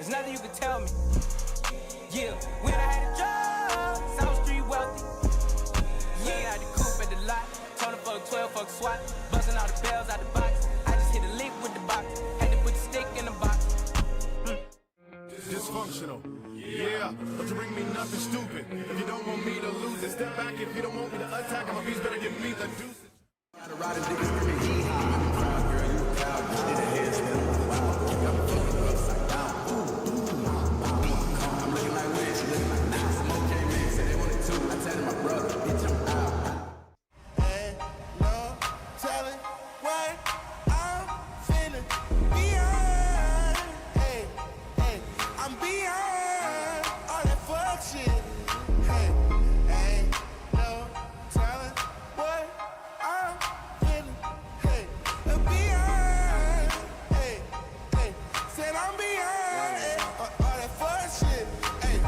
There's nothing you can tell me. Yeah, when I had a job, South Street wealthy. Yeah, I had the coupe at the lot. Told him fuck 12, fuck SWAT. Busting all the bells out the box. I just hit a lick with the box. Had to put the stick in the box. Dysfunctional. Yeah, but you bring me nothing stupid. If you don't want me to lose it, step back. If you don't want me to attack, my beats better give me the deuces. Gotta ride a nigga screaming hee-haw. I'm a proud girl, you a cow. You did a handstand. Wow, you got me fucking upside down. I'm looking like when she looking like nah. Some okay men say they wanted to. I tell my brother, bitch, I'm out. Ain't no telling what I'm finna be on. Hey, hey, I'm beyond all that fuck shit. Hey, ain't no telling what I'm finna, hey, beyond. Hey, hey, said I'm beyond all that fuck shit. Hey.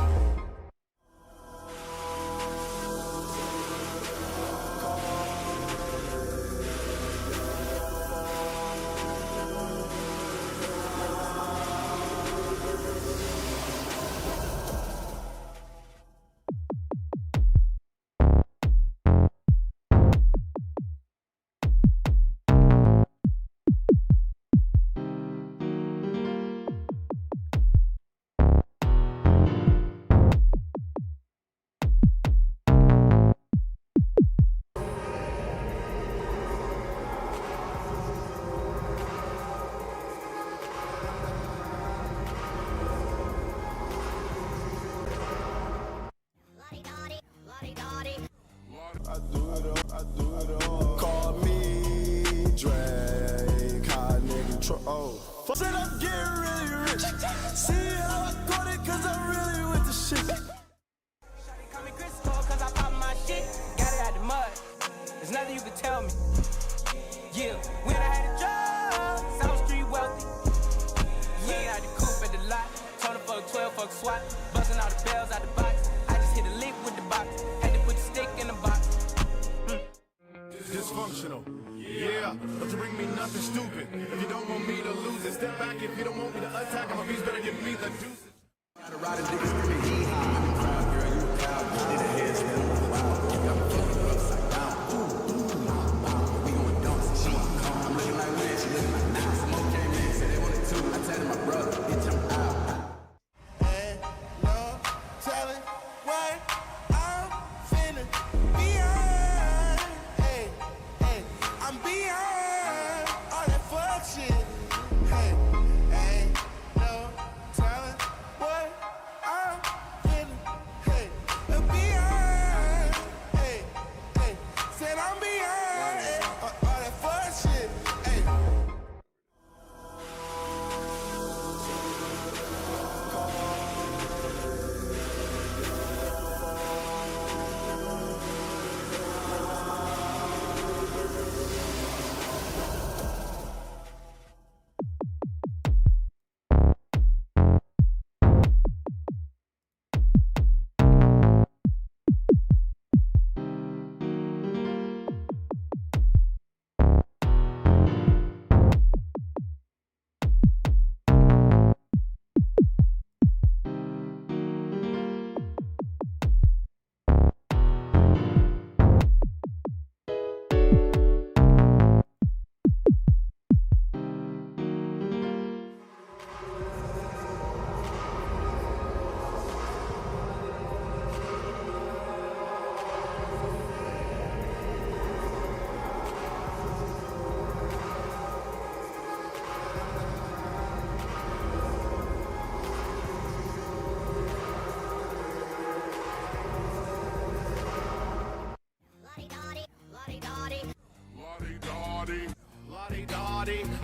I do it all. Call me Drake, hot nigga oh. Said I'm getting really rich. See how I got it, cause I'm really with the shit. Shawty call me Crystal, cause I pop my shit. Got it out the mud. There's nothing you can tell me. Yeah, when I had a job, South Street wealthy. Yeah, I had the coupe at the lot. Told him fuck 12, fuck SWAT. Busting all the bells out the box. I just hit a lick with the box. Had to put the stick in the box. Dysfunctional. Yeah, but you bring me nothing stupid. If you don't want me to lose it, step back. If you don't want me to attack, my beats better give me the deuces. Gotta ride a nigga screaming hee-haw. I'm a proud girl, you a cow. You did a handstand. Wow, you got me fucking upside down. We going dumps and shit. I'm looking like when she looking like nah. Some okay men say they wanted to. I tell my brother, bitch, I'm out. Ain't no telling what I'm finna be on. Hey, hey, I'm beyond all that fuck shit. Hey, ain't no telling what I'm finna, hey, beyond. Hey, hey, said I'm beyond all that fuck shit. Hey.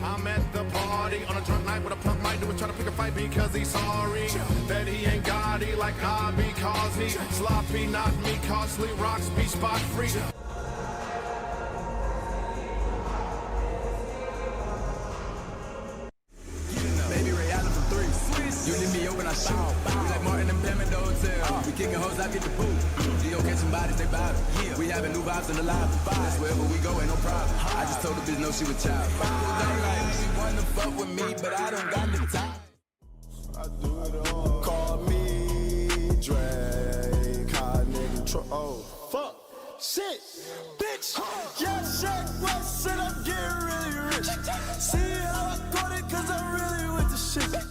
I'm at the party on a drunk night with a punk mic do is try to pick a fight because he's sorry that he ain't got it like I because he sloppy, not me, costly rocks be spot free. Baby Ray Allen from 3. You leave me open, I shoot. We like Martin and Pam at the hotel. We kicking hoes, I get the boot. G.O. catching bodies, they bout it. We having new vibes in the lobby. That's wherever we go, ain't no problem. I just told the bitch no, she was child. She wanna fuck with me, but I don't got the time. I do it shit, bitch. Yeah, Shaq West said I'm getting really rich. See how I got it, cause I'm really with the shit.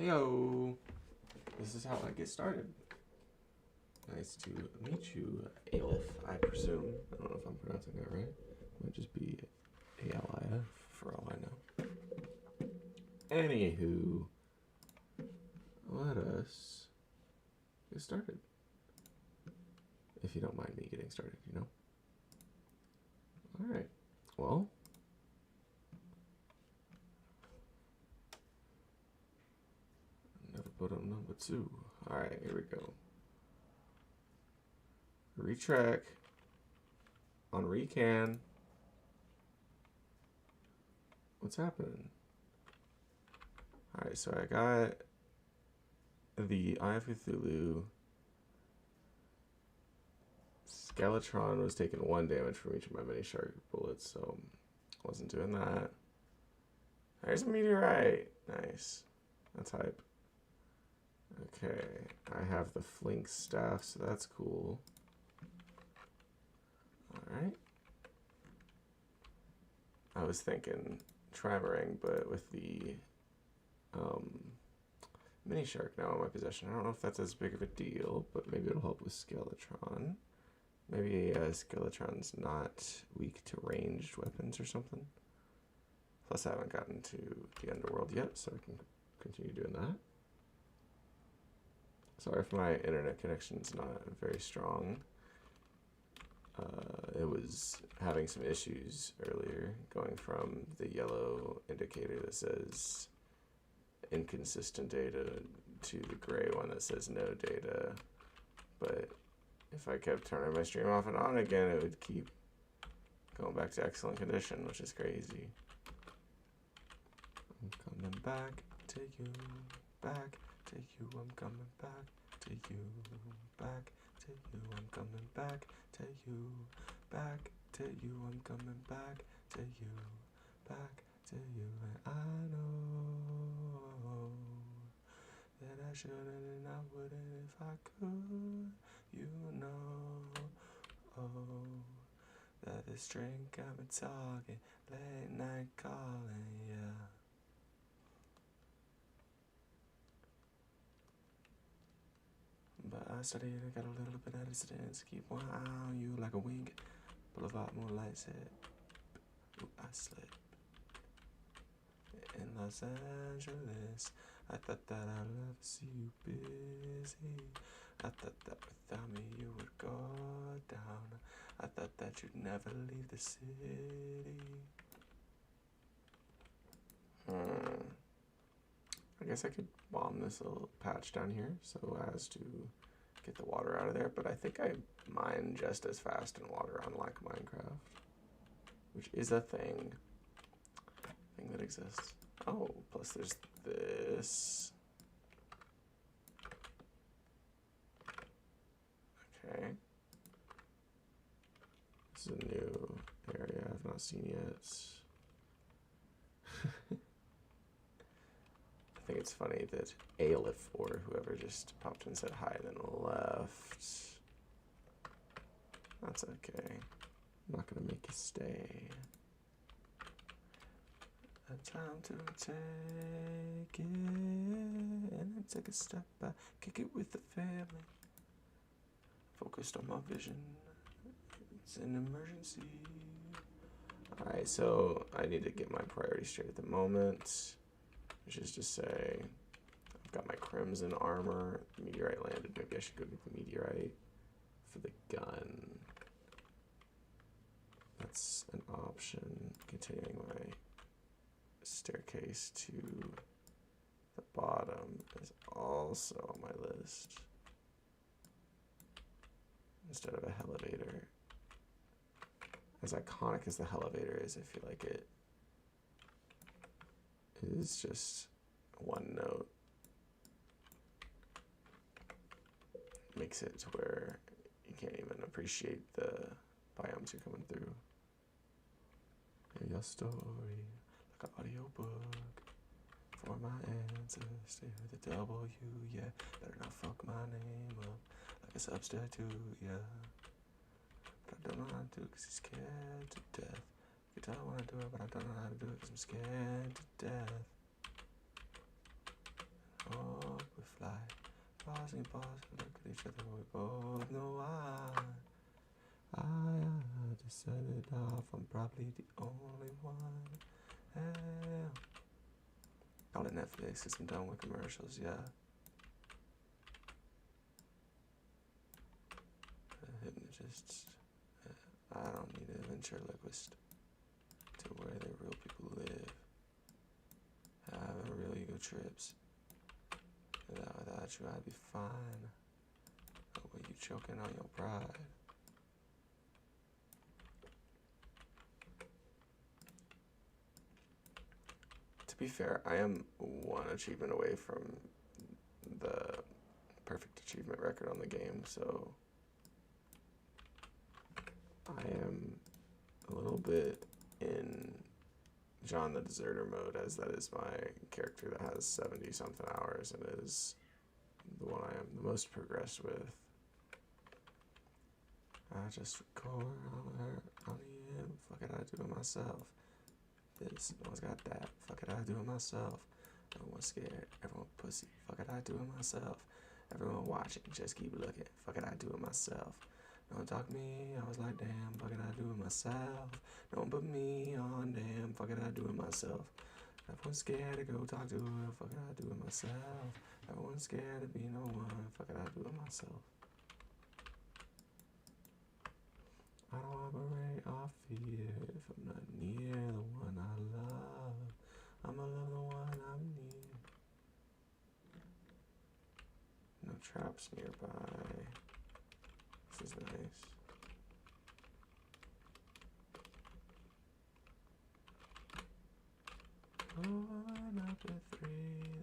Heyo! This is how I get started. Nice to meet you, Aleph, I presume. I don't know if I'm pronouncing that right. Might just be A-L-I-F for all I know. Anywho, let us get started. If you don't mind me getting started, you know? Alright, well. Never put on number 2. Alright, here we go. Retrack on Recan. What's happening? Alright, so I got the Eye of Cthulhu. Skeletron was taking 1 damage from each of my mini shark bullets, so I wasn't doing that. There's a meteorite. Nice. That's hype. Okay, I have the Flink staff, so that's cool. Alright. I was thinking Trimarang, but with the mini shark now in my possession. I don't know if that's as big of a deal, but maybe it'll help with Skeletron. Maybe Skeletron's not weak to ranged weapons or something. Plus I haven't gotten to the underworld yet, so I can continue doing that. Sorry if my internet connection's not very strong. It was having some issues earlier, going from the yellow indicator that says inconsistent data to the gray one that says no data. But if I kept turning my stream off and on again, it would keep going back to excellent condition, which is crazy. I'm coming back to you, back to you, I'm coming back to you, back to you, I'm coming back to you, back to you, I'm coming back to you, back to you, and I know that I shouldn't and I wouldn't if I could, you know, that this drink got me talking, late night calling, yeah. But I studied and got a little bit of distance. Keep one eye on you like a wing. Boulevard moonlight said, ooh, I slip. In Los Angeles, I thought that I'd love to see you busy. I thought that without me you would go down. I thought that you'd never leave the city. I guess I could bomb this little patch down here so as to get the water out of there, but I think I mine just as fast in water unlike Minecraft, which is a thing that exists. Oh, plus there's this. Okay. This is a new area I've not seen yet. I think it's funny that Aleph or whoever just popped in and said hi and then left. That's okay. I'm not gonna make you stay. A time to take it and then take a step back, kick it with the family. Focused on my vision. It's an emergency. Alright, so I need to get my priorities straight at the moment. Which is to say, I've got my crimson armor, meteorite landed, maybe I should go get the meteorite for the gun. That's an option. Continuing my staircase to the bottom is also on my list. Instead of a elevator. As iconic as the elevator is, I feel like it is just one note. Makes it to where you can't even appreciate the biomes you're coming through. Hear your story like an audiobook for my ancestors. The W, yeah. Better not fuck my name up like a substitute, yeah. But I don't know how to do it 'cause he's scared to death. You can tell I want to do it, but I don't know how to do it 'cause I'm scared to death. Oh, we fly. Pausing, look at each other, we both know why. I just set it off, I'm probably the only one. Hell. Call it Netflix, cause I'm done with commercials, yeah. Hypnotists. I don't need a ventriloquist to where the real people live. Have a real ego trips. Without you, I'd be fine. But when you choking on your pride. To be fair, I am one achievement away from the perfect achievement record on the game, so I am a little bit in John the Deserter mode, as that is my character that has 70 something hours and is the one I am the most progressed with. I just record on her, on the end, fuck it, I do it myself. This, no one's got that, fuck it, I do it myself. No one's scared, everyone pussy, fuck it, I do it myself. Everyone watching, just keep looking, fuck it, I do it myself. No one talk me, I was like, damn, fuck it, I do it myself. No one put me on, damn, fuck it, I do it myself. Everyone's scared to go talk to her, fuck it, I do it myself. Everyone's scared to be no one, fuck it, I do it myself. I don't operate off fear if I'm not near the one I love. I'ma love the one I'm near. No traps nearby. This is nice. Pulling up at 3,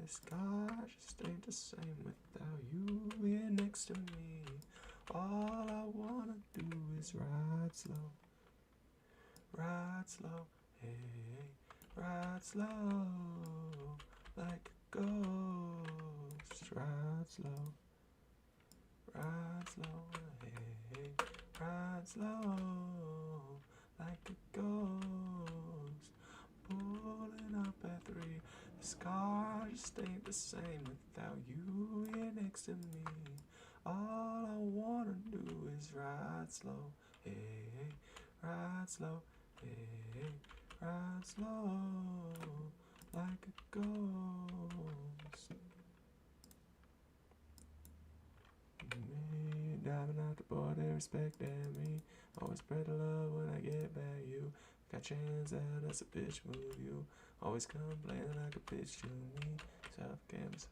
the sky just ain't the same without you here next to me. All I wanna do is ride slow, hey, ride slow, like a ghost, ride slow, hey, ride slow, like a ghost, pulling up at 3, the scar just ain't the same without you here next to me. All I wanna do is ride slow, hey, ride slow, hey, ride slow, like a ghost. Me diving out the border, respecting me. Always spread the love when I get back. You got your hands out, that's a bitch move. You always complaining like a bitch to me. Self-games.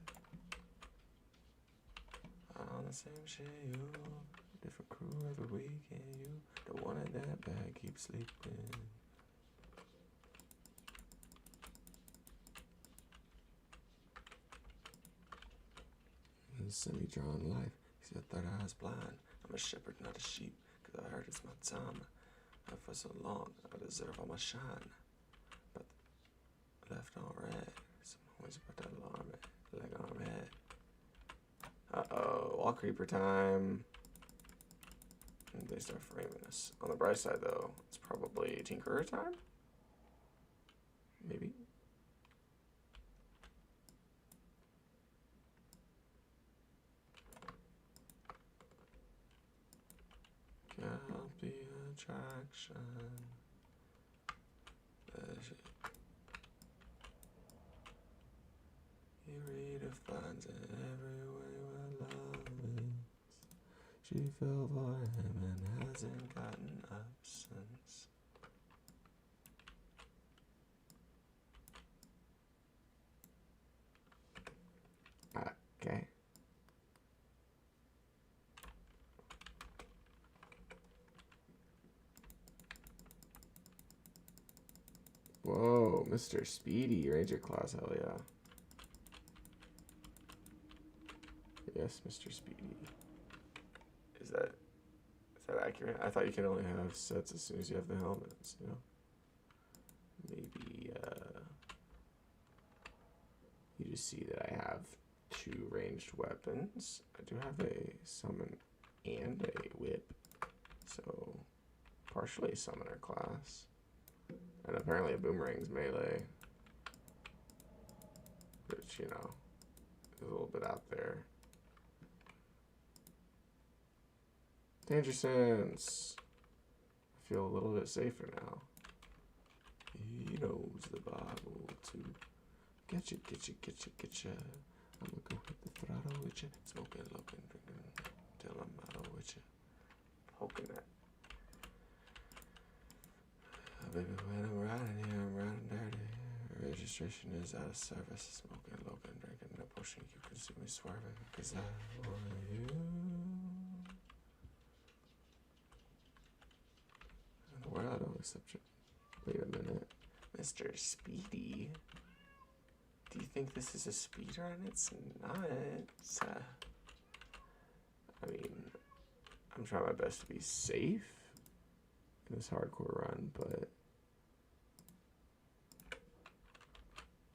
On the same shit, you different crew every weekend. You the one in that bag keep sleeping. In a semi-drawn life, see, I thought I was blind. I'm a shepherd, not a sheep, 'cause I heard it's my time. And for so long, I deserve all my shine. But left on red, some always put that alarm leg on red. Uh-oh, wall creeper time. And they start framing us. On the bright side, though, it's probably Tinkerer time? Maybe? Can't be attraction. He redefines it every way where love is. She fell for him and hasn't gotten up since. Okay. Whoa, Mr. Speedy, Ranger class, hell yeah. Yes, Mr. Speedy. Is that accurate? I thought you could only have sets as soon as you have the helmets, you know? Maybe, you just see that I have 2 ranged weapons. I do have a summon and a whip, so partially a summoner class. And apparently a boomerang's melee, which, you know, a little bit out there. Danger sense. I feel a little bit safer now. He knows the Bible too. Getcha, getcha, getcha, getcha. I'ma go hit the throttle with ya. Smoking, looking, drinking, till I'm out with ya. Poking that. Baby, when I'm riding here, I'm riding dirty. Registration is out of service. Smoking, looking, drinking, no potion. You can see me swerving, cause I want you. In the world, I don't accept you. Wait a minute. Mr. Speedy. Do you think this is a speedrun? It's not. I mean, I'm trying my best to be safe in this hardcore run, but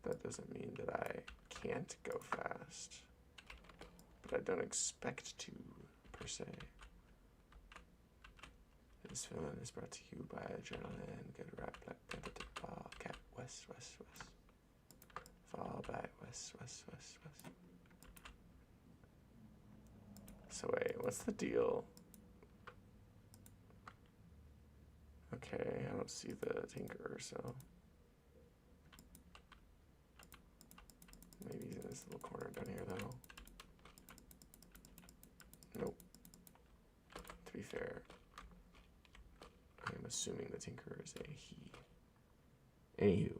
that doesn't mean that I can't go fast. But I don't expect to, per se. This feeling is brought to you by Adrenaline, Good Rap, Black Panther, Tip Ball, Cat, West, West, West. Fall back, West, West, West, West. So wait, what's the deal? Okay, I don't see the Tinkerer, so maybe he's in this little corner down here, though. Nope. To be fair, I'm assuming the Tinkerer is a he. Anywho,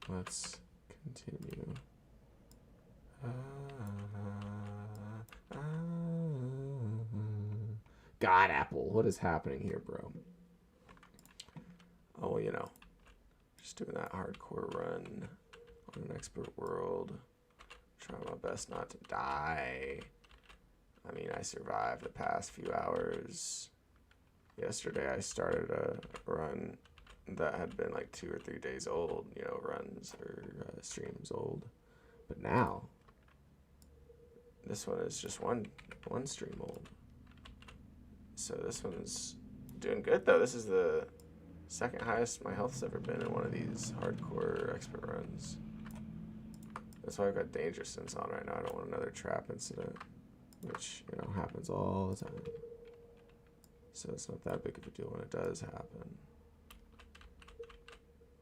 let's continue. God, Apple, what is happening here, bro? Oh, well, you know, just doing that hardcore run on an expert world. Trying my best not to die. I mean, I survived the past few hours. Yesterday, I started a run that had been like 2 or 3 days old, you know, runs or streams old. But now, this one is just one stream old. So this one's doing good, though. This is the second highest my health's ever been in one of these hardcore expert runs. That's why I've got Danger Sense on right now. I don't want another trap incident, which, you know, happens all the time. So it's not that big of a deal when it does happen.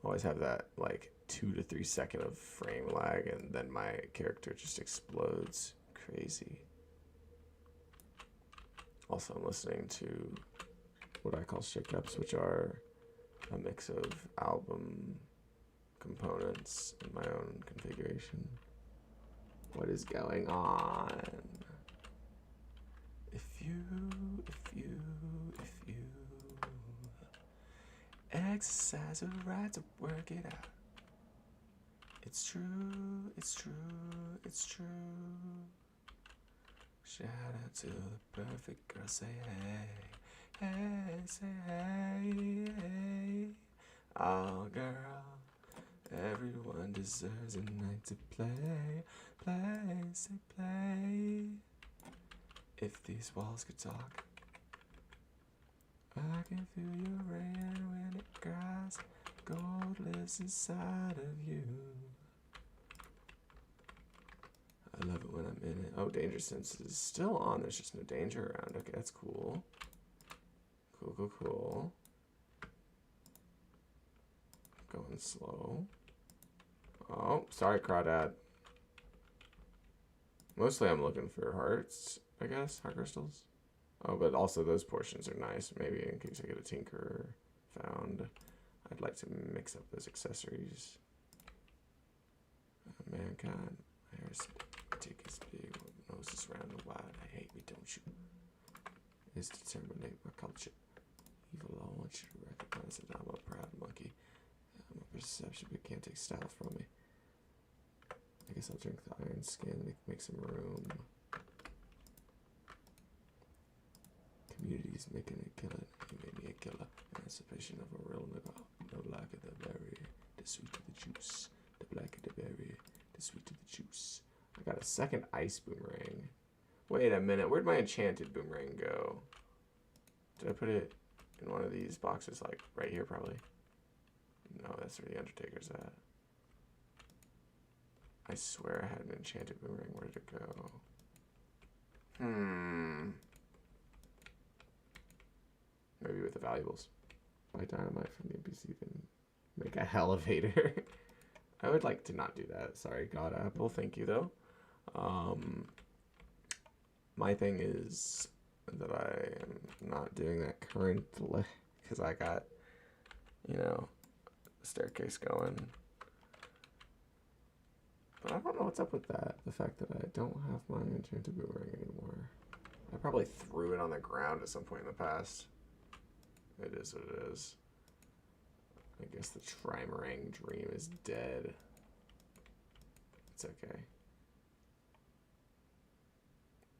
Always have that, like, 2 to 3 second of frame lag, and then my character just explodes. Crazy. Also, I'm listening to what I call shakeups, which are a mix of album components in my own configuration. What is going on? If you exercise the right to work it out. It's true, it's true, it's true. Shout out to the perfect girl, say hey, hey, say hey, hey. Oh girl, everyone deserves a night to play, play, say play. If these walls could talk, I can feel your rain when it cries. Gold lives inside of you. I love it when I'm in it. Oh, Danger Sense is still on. There's just no danger around. Okay, that's cool. Cool, cool, cool. Going slow. Oh, sorry, Crawdad. Mostly I'm looking for hearts, I guess. Heart crystals. Oh, but also those portions are nice. Maybe in case I get a Tinkerer found. I'd like to mix up those accessories. Mankind. My hair's tick is big. Nose is round and wide. I hate me, don't you? Is to terminate my culture. Evil, I want you to recognize that I'm a proud monkey. I'm a perception, but can't take style from me. I guess I'll drink the iron skin, make some room. Community's making a killer. He made me a killer. Emancipation of a real nigga. No lack of the berry, the sweet of the juice. The black of the berry, the sweet of the juice. I got a second ice boomerang. Wait a minute, where'd my enchanted boomerang go? Did I put it in one of these boxes, like right here probably? No, that's where the Undertaker's at. I swear I had an enchanted boomerang. Where did it go? Maybe with the valuables. Buy dynamite from the NPC, then make a elevator. I would like to not do that. Sorry, God Apple. Thank you, though. My thing is that I am not doing that currently because I got, you know, the staircase going. But I don't know what's up with that. The fact that I don't have my enchanted boomerang anymore. I probably threw it on the ground at some point in the past. It is what it is. I guess the Trimarang dream is dead. It's okay.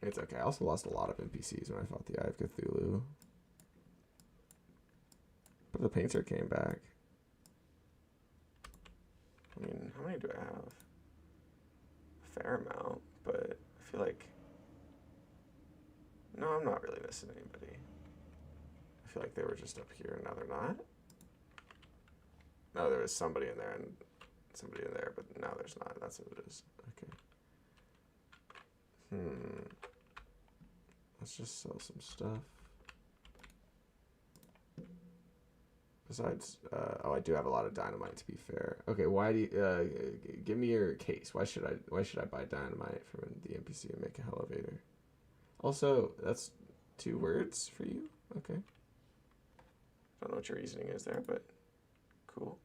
It's okay. I also lost a lot of NPCs when I fought the Eye of Cthulhu. But the painter came back. I mean, how many do I have? A fair amount, but I feel like... No, I'm not really missing anybody. I feel like they were just up here and now they're not. No, there was somebody in there and somebody in there, but now there's not. That's what it is. Okay. Let's just sell some stuff. Besides, oh, I do have a lot of dynamite to be fair. Okay, why do you, give me your case. Why should I buy dynamite from the NPC and make a elevator? Also, that's 2 words for you? Okay. Don't know what your reasoning is there, but cool.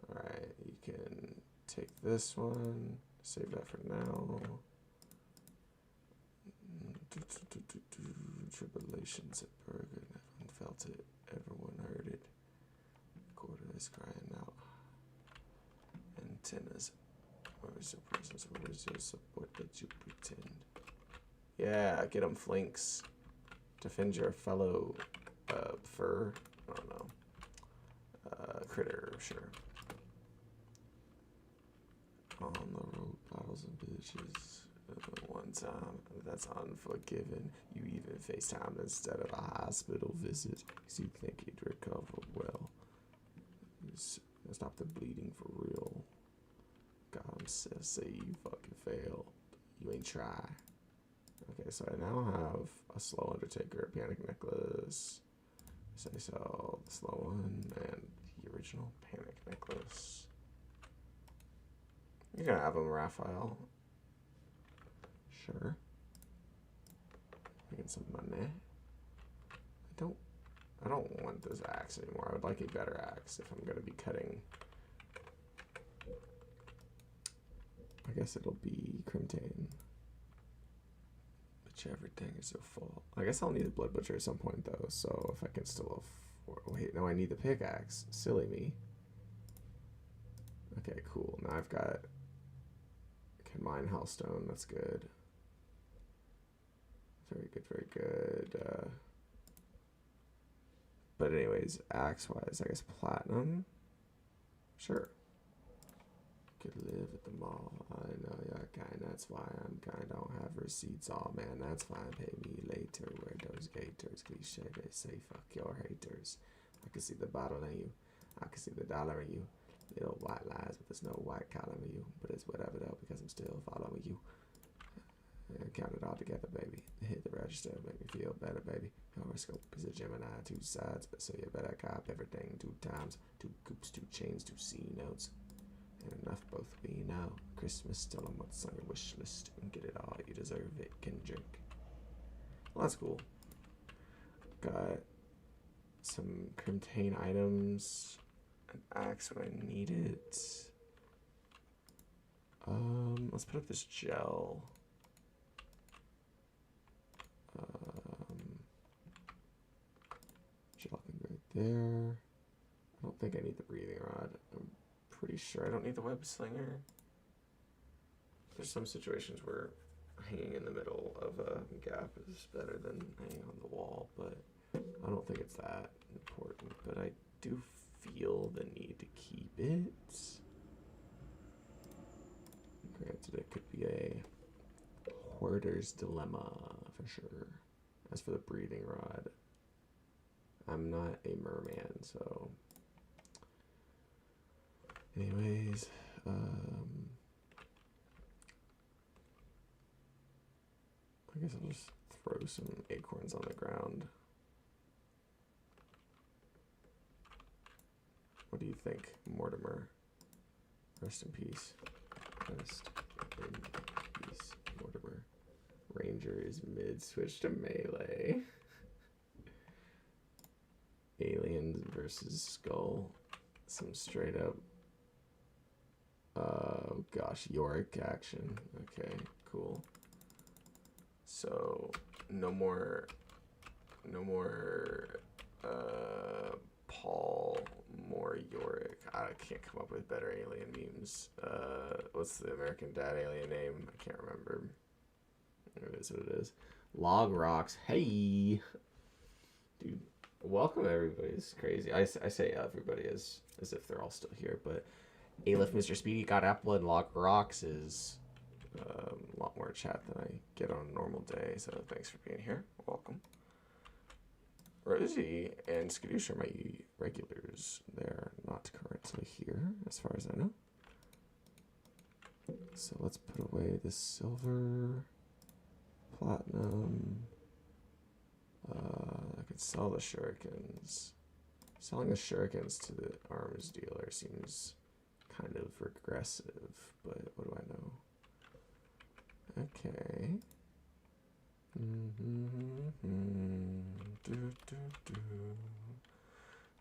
Alright, you can take this one, save that for now. Tribulations at Bergen, everyone felt it, everyone heard it. Quarter is crying out. Antennas, where is your presence, where is your support that you pretend? Yeah, get them flinks. Defend your fellow fur, I don't know, critter, sure. On the road, bottles and bitches. One time, that's unforgiving. You even FaceTime instead of a hospital visit because you think you'd recover well. Stop the bleeding for real. God say you fucking failed. You ain't try. Okay, so I now have a slow undertaker, a panic necklace. Say so, the slow one, and the original panic necklace. You're gonna have them, Raphael. Sure. Making some money. I don't want this axe anymore. I would like a better axe if I'm gonna be cutting. I guess it'll be Crimtane. Everything is your fault. I guess I'll need a blood butcher at some point though, so if I can still afford... Wait, no, I need the pickaxe. Silly me. Okay, cool. Now I've got... I can mine hellstone, that's good. Very good, very good. But anyways, axe-wise, I guess platinum? Sure. Could live at the mall. I know you're kind, that's why I'm kind. Don't have receipts. Oh man, that's fine. Pay me later. Wear those gators. Cliche, they say fuck your haters. I can see the bottle in you. I can see the dollar in you. Little white lies, but there's no white collar in you. But it's whatever though, because I'm still following you. Count it all together, baby. Hit the register, make me feel better, baby. Horoscope is a Gemini, 2 sides, so you better cop everything 2 times. 2 coops, 2 chains, 2 C notes. And enough both we know. Christmas, tell them what's on your wish list and get it all. You deserve it, Kendrick. Well, that's cool. Got some Crimtane items. An axe when I need it. Let's put up this gel. Gel right there. I don't think I need the breathing rod. I'm pretty sure I don't need the web slinger. There's some situations where hanging in the middle of a gap is better than hanging on the wall, but I don't think it's that important. But I do feel the need to keep it. Granted, it could be a hoarder's dilemma for sure. As for the breathing rod, I'm not a merman, so anyways, I guess I'll just throw some acorns on the ground. What do you think, Mortimer? Rest in peace. Rest in peace, Mortimer. Ranger is mid, switch to melee. Aliens versus Skull. Some straight up, gosh, Yorick action. Okay, cool. So no more Paul, more Yorick. I can't come up with better alien memes. What's the American Dad alien name? I can't remember. It is what it is. Log Rocks. Hey, dude. Welcome everybody. It's crazy. I say everybody as if they're all still here, but Aleph, Mr. Speedy, Got Apple, and Log Rocks is a lot more chat than I get on a normal day. So thanks for being here. Welcome. Rosie and Skadoosh are my regulars. They're not currently here, as far as I know. So let's put away the silver, platinum. I could sell the shurikens. Selling the shurikens to the arms dealer seems kind of regressive, but what do I know? Okay.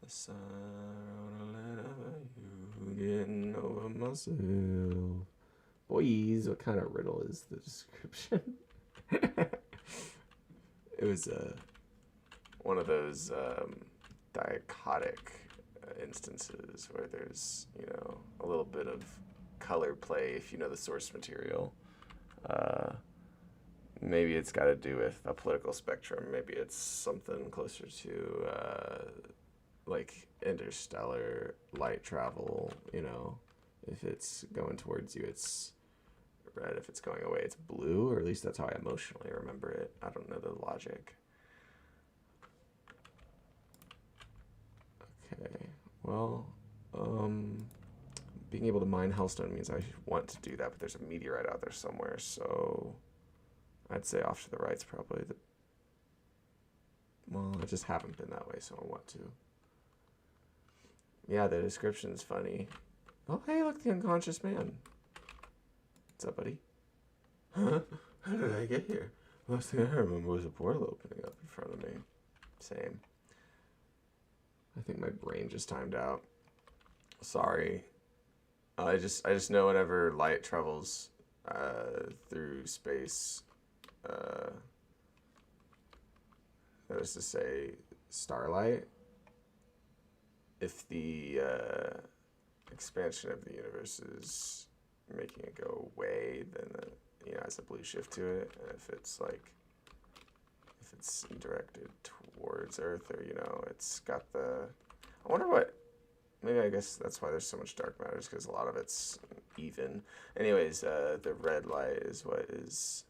The sun on a letter, you getting over myself. Boys, what kind of riddle is the description? It was one of those dichotic instances where there's, you know, a little bit of color play if you know the source material. Maybe it's got to do with a political spectrum. Maybe it's something closer to like interstellar light travel, you know. If it's going towards you, it's red. If it's going away, it's blue, or at least that's how I emotionally remember it. I don't know the logic. Okay, well, being able to mine hellstone means I want to do that, but there's a meteorite out there somewhere, so I'd say off to the right's probably the... Well, I just haven't been that way, so I want to. Yeah, the description's funny. Oh, hey, look, the unconscious man. What's up, buddy? Huh? How did I get here? Last thing I remember was a portal opening up in front of me. Same. I think my brain just timed out. Sorry. I just know whenever light travels through space, that is to say, starlight, if the expansion of the universe is making it go away, then you know, has a blue shift to it. And if it's like, if it's directed towards Earth, or you know, it's got the, I wonder what, maybe I guess that's why there's so much dark matter, because a lot of it's even. Anyways, the red light is what is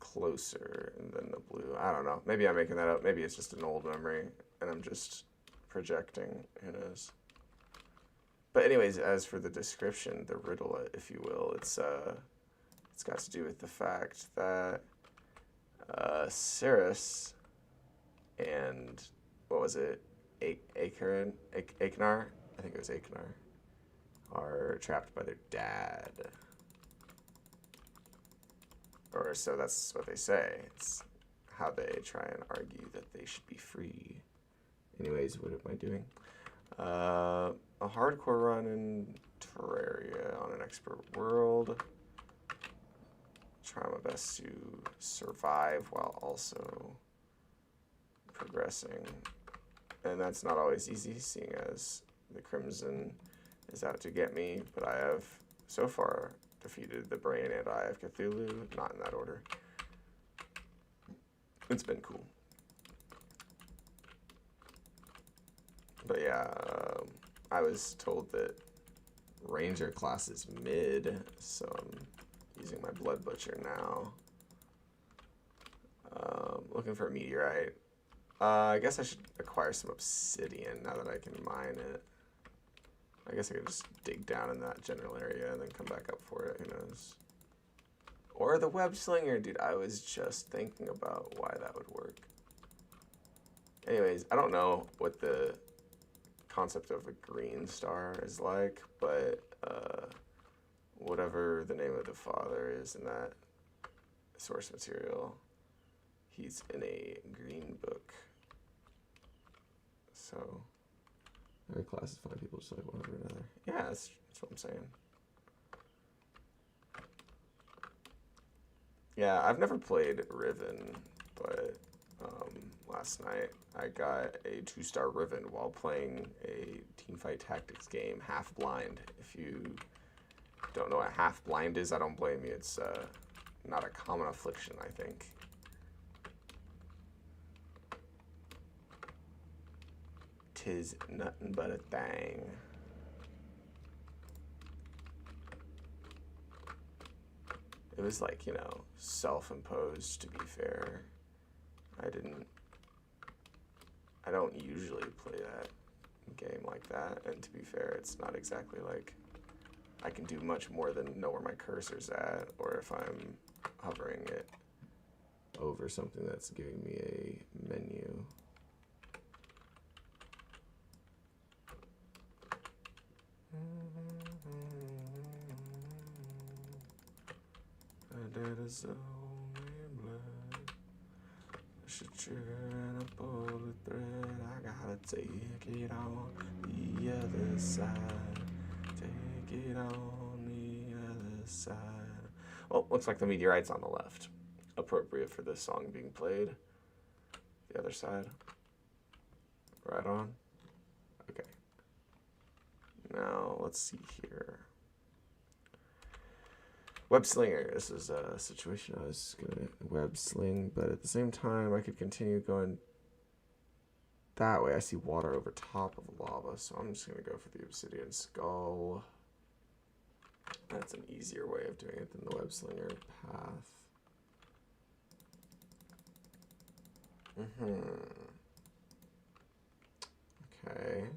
closer than the blue. I don't know. Maybe I'm making that up. Maybe it's just an old memory and I'm just projecting. Who knows? But anyways, as for the description, the riddle, if you will, it's got to do with the fact that Cirrus and what was it, Aknar? I think it was Aknar, are trapped by their dad. Or so that's what they say. It's how they try and argue that they should be free. Anyways, what am I doing? A hardcore run in Terraria on an expert world. Try my best to survive while also progressing. And that's not always easy, seeing as the Crimson is out to get me, but I have so far defeated the Brain and Eye of Cthulhu, not in that order. It's been cool. But yeah, I was told that Ranger class is mid, so I'm using my Blood Butcher now. Looking for a meteorite. I guess I should acquire some obsidian now that I can mine it. I guess I could just dig down in that general area and then come back up for it. Who knows? Or the web slinger, dude. I was just thinking about why that would work. Anyways, I don't know what the concept of a green star is like, but whatever the name of the father is in that source material, he's in a green book. So every class is fine. People just like one over another. Yeah, that's what I'm saying. Yeah, I've never played Riven, but last night I got a 2-star Riven while playing a teamfight tactics game, Half Blind. If you don't know what Half Blind is, I don't blame you. It's not a common affliction, I think. Tis nothing but a thing. It was like, you know, self-imposed, to be fair. I don't usually play that game like that, and to be fair, it's not exactly like I can do much more than know where my cursor's at, or if I'm hovering it over something that's giving me a menu. That is only blood. Should trigger and a bullet thread. I gotta take it on the other side. Take it on the other side. Well, looks like the meteorite's on the left. Appropriate for this song being played. The other side. Right on. Okay. Now, let's see here. Web slinger. This is a situation I was gonna web sling, but at the same time, I could continue going that way. I see water over top of lava, so I'm just gonna go for the obsidian skull. That's an easier way of doing it than the web slinger path. Okay.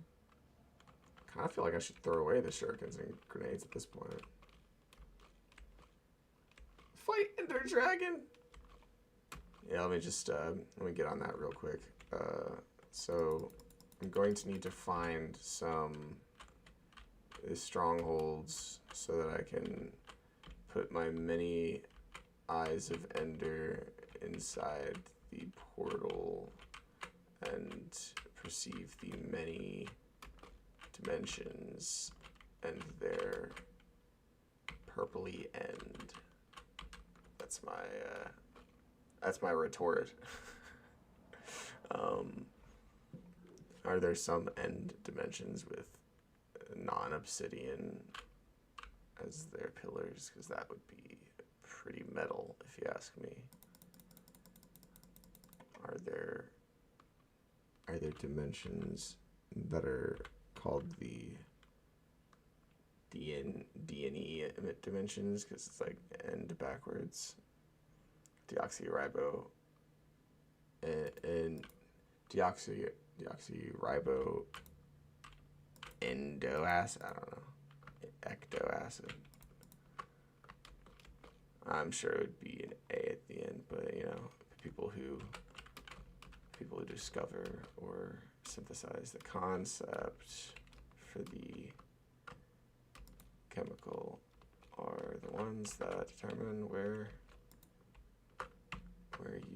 Kind of feel like I should throw away the shurikens and grenades at this point. Fight Ender Dragon. Yeah, let me just let me get on that real quick. So I'm going to need to find some strongholds so that I can put my many eyes of Ender inside the portal and perceive the many dimensions and their purpley end. That's my retort. Are there some end dimensions with non-obsidian as their pillars? Because that would be pretty metal, if you ask me. Are there dimensions that are called the D&E dimensions, because it's like end backwards. Deoxyribo and deoxyribo endoacid. I don't know. Ectoacid. I'm sure it would be an A at the end, but you know, people who discover or synthesize the concept for the chemical are the ones that determine where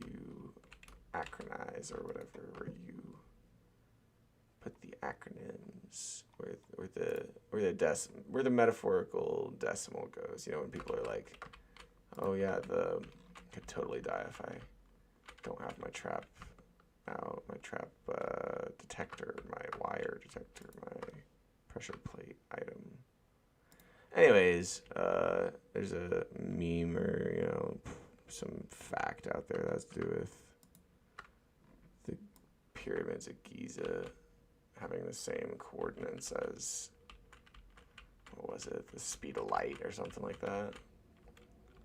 you acronize, or whatever, where you put the acronyms, where the metaphorical decimal goes. You know, when people are like, oh yeah, I could totally die if I don't have my trap out, my trap detector, my wire detector, my pressure plate item. Anyways, there's a meme or, you know, some fact out there that has to do with the pyramids of Giza having the same coordinates as, what was it, the speed of light or something like that.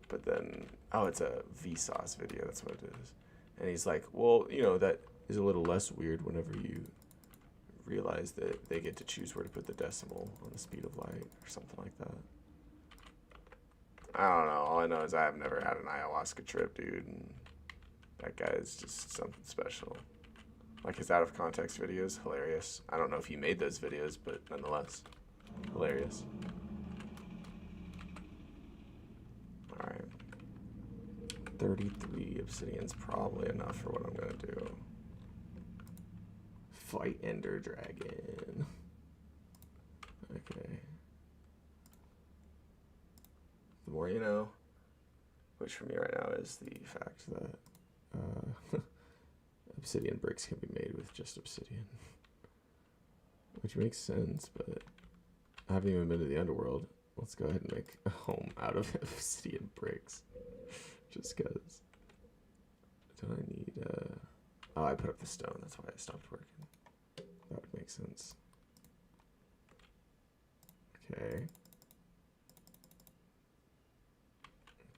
But then, oh, it's a Vsauce video, that's what it is. And he's like, well, you know, that is a little less weird whenever you realize that they get to choose where to put the decimal on the speed of light or something like that. I don't know. All I know is I have never had an ayahuasca trip, dude. And that guy is just something special. Like his out of context videos, hilarious. I don't know if he made those videos, but nonetheless, hilarious. Alright. 33 obsidian's probably enough for what I'm gonna do. Fight Ender Dragon. Okay. The more you know, which for me right now is the fact that obsidian bricks can be made with just obsidian. Which makes sense, but I haven't even been to the underworld. Let's go ahead and make a home out of obsidian bricks. Just because. Don't I need, oh, I put up the stone. That's why I stopped working. That would make sense. Okay.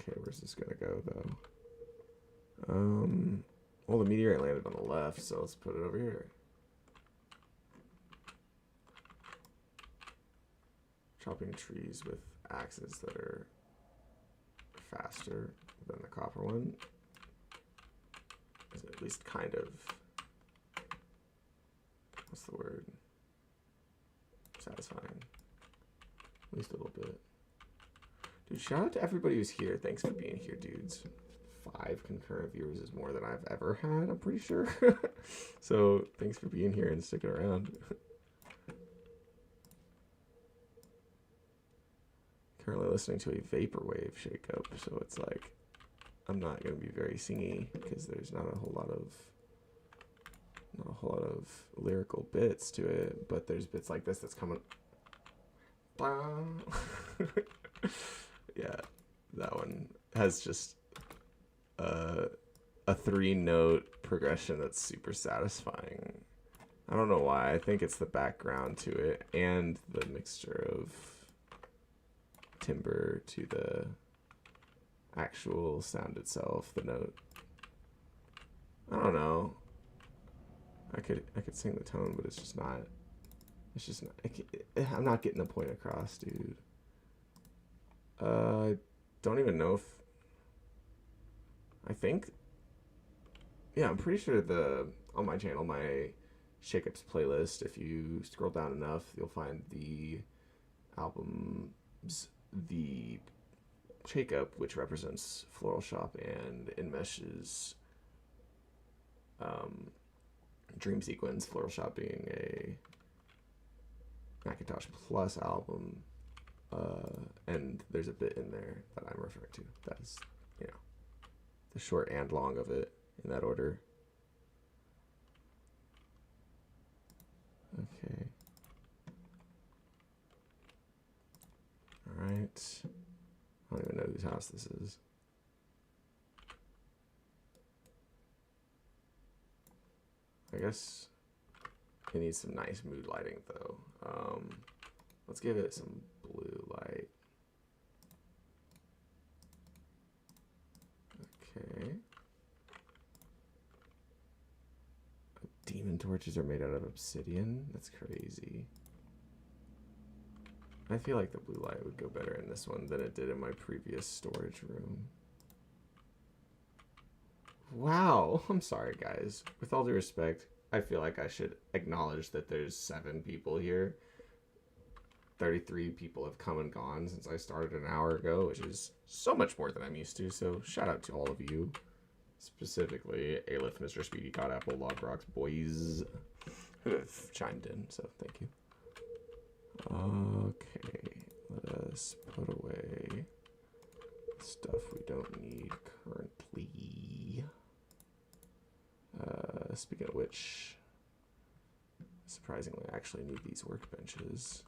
Okay, where's this gonna go, though? Well, the meteorite landed on the left, so let's put it over here. Chopping trees with axes that are faster than the copper one is at least kind of, what's the word? Satisfying. At least a little bit. Dude, shout out to everybody who's here. Thanks for being here, dudes. 5 concurrent viewers is more than I've ever had, I'm pretty sure. So thanks for being here and sticking around. Currently listening to a vaporwave shakeup, so it's like I'm not gonna be very singy because there's not a whole lot of lyrical bits to it, but there's bits like this that's coming. Yeah, that one has just a 3-note progression that's super satisfying. I don't know why. I think it's the background to it and the mixture of timbre to the actual sound itself, the note. I don't know. I could sing the tone, but it's just not. It's just not. I'm not getting the point across, dude. I don't even know if. I think. Yeah, I'm pretty sure on my channel, my Shakeups playlist, if you scroll down enough, you'll find the albums, the Shakeup, which represents Floral Shop and Enmesh's Dream Sequence, Floral Shop being a Macintosh Plus album, and there's a bit in there that I'm referring to. That's, you know, the short and long of it in that order. Okay. Alright. I don't even know whose house this is. I guess it needs some nice mood lighting, though. Let's give it some blue light. Okay. Demon torches are made out of obsidian? That's crazy. I feel like the blue light would go better in this one than it did in my previous storage room. Wow, I'm sorry guys. With all due respect, I feel like I should acknowledge that there's 7 people here. 33 people have come and gone since I started an hour ago, which is so much more than I'm used to, so shout out to all of you. Specifically, Aleph, Mr. Speedy, Cod Apple, Log Rocks, boys, who have chimed in, so thank you. Okay, let us put away stuff we don't need currently. Speaking of which, surprisingly, I actually need these workbenches.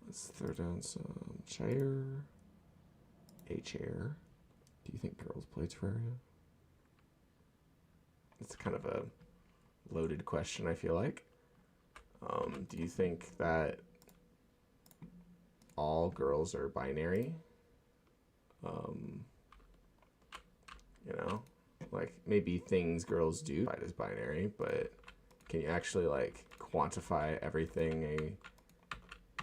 Let's throw down some chair. A chair. Do you think girls play Terraria? It's kind of a loaded question, I feel like. Do you think that all girls are binary? You know, Like, maybe things girls do as binary, but can you actually, like, quantify everything a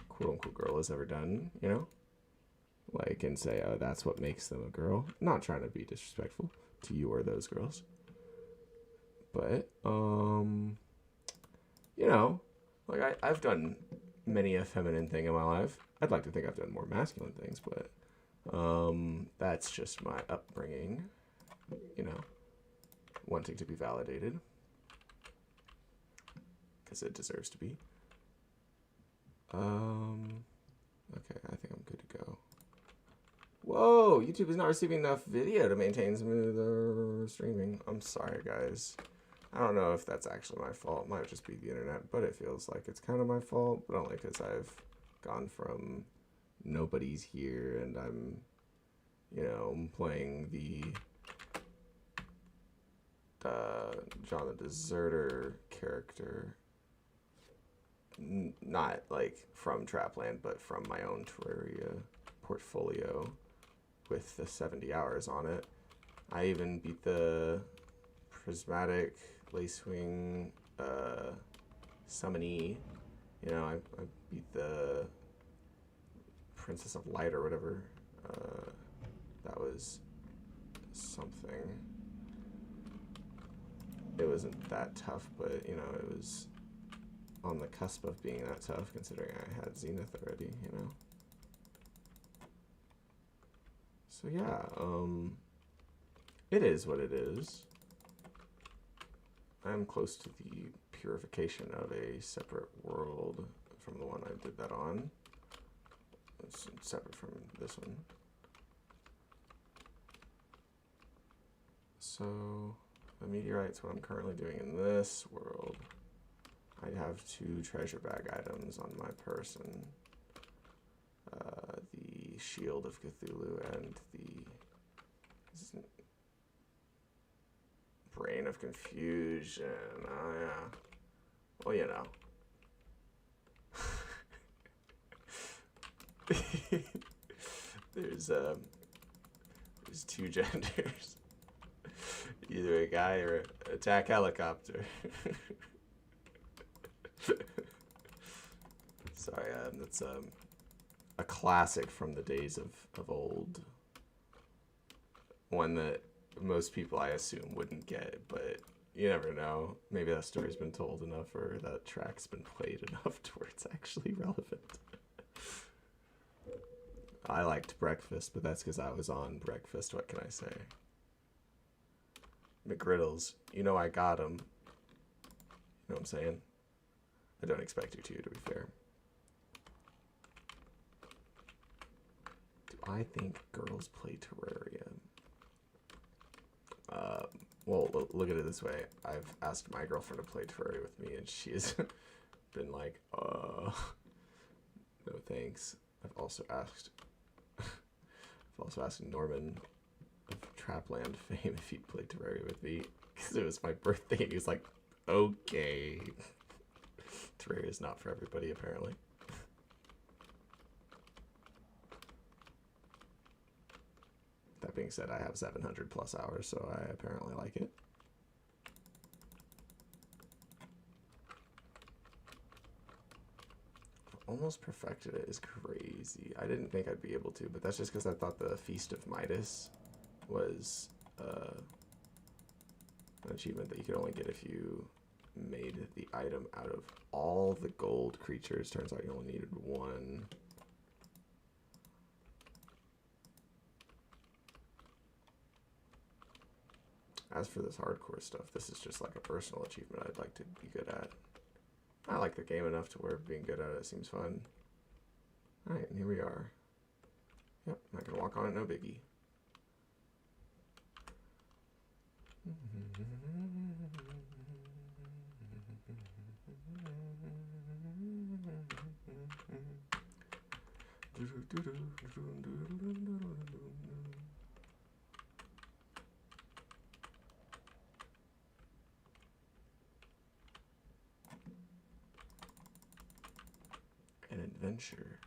quote-unquote girl has ever done, you know? Like, and say, oh, that's what makes them a girl. Not trying to be disrespectful to you or those girls. But, you know, like, I've done many a feminine thing in my life. I'd like to think I've done more masculine things, but that's just my upbringing, you know, wanting to be validated. Because it deserves to be. Okay, I think I'm good to go. Whoa, YouTube is not receiving enough video to maintain smooth streaming. I'm sorry, guys. I don't know if that's actually my fault. It might just be the internet, but it feels like it's kind of my fault, but only because I've gone from nobody's here and I'm, you know, playing the John the Deserter character. Not like from Trapland, but from my own Terraria portfolio with the 70 hours on it. I even beat the Prismatic Lacewing Summonee. You know, I beat the Princess of Light or whatever. That was something. It wasn't that tough, but, you know, it was on the cusp of being that tough, considering I had Zenith already, you know? So yeah, it is what it is. I'm close to the purification of a separate world from the one I did that on. It's separate from this one. So, the meteorite's what I'm currently doing in this world. I have 2 treasure bag items on my person. The Shield of Cthulhu and the Brain of Confusion. Oh yeah. Well, you know. There's 2 genders. Either a guy or an attack helicopter. Sorry, that's a classic from the days of old. One that most people, I assume, wouldn't get, but you never know. Maybe that story's been told enough, or that track's been played enough to where it's actually relevant. I liked Breakfast, but that's because I was on Breakfast. What can I say? McGriddles, you know I got 'em. You know what I'm saying? I don't expect you to be fair. Do I think girls play Terraria? Well, look at it this way. I've asked my girlfriend to play Terraria with me, and she has been like, no thanks. I've also asked Norman of Trapland fame if he'd play Terraria with me, because it was my birthday, and he was like, okay. Terraria is not for everybody, apparently. That being said, I have 700 plus hours, so I apparently like it. Almost perfected it is crazy. I didn't think I'd be able to, but that's just because I thought the Feast of Midas was an achievement that you could only get if you made the item out of all the gold creatures. Turns out you only needed 1. As for this hardcore stuff, this is just like a personal achievement I'd like to be good at. I like the game enough to where being good at it seems fun. Alright, and here we are. Yep, I can walk on it, no biggie. An adventure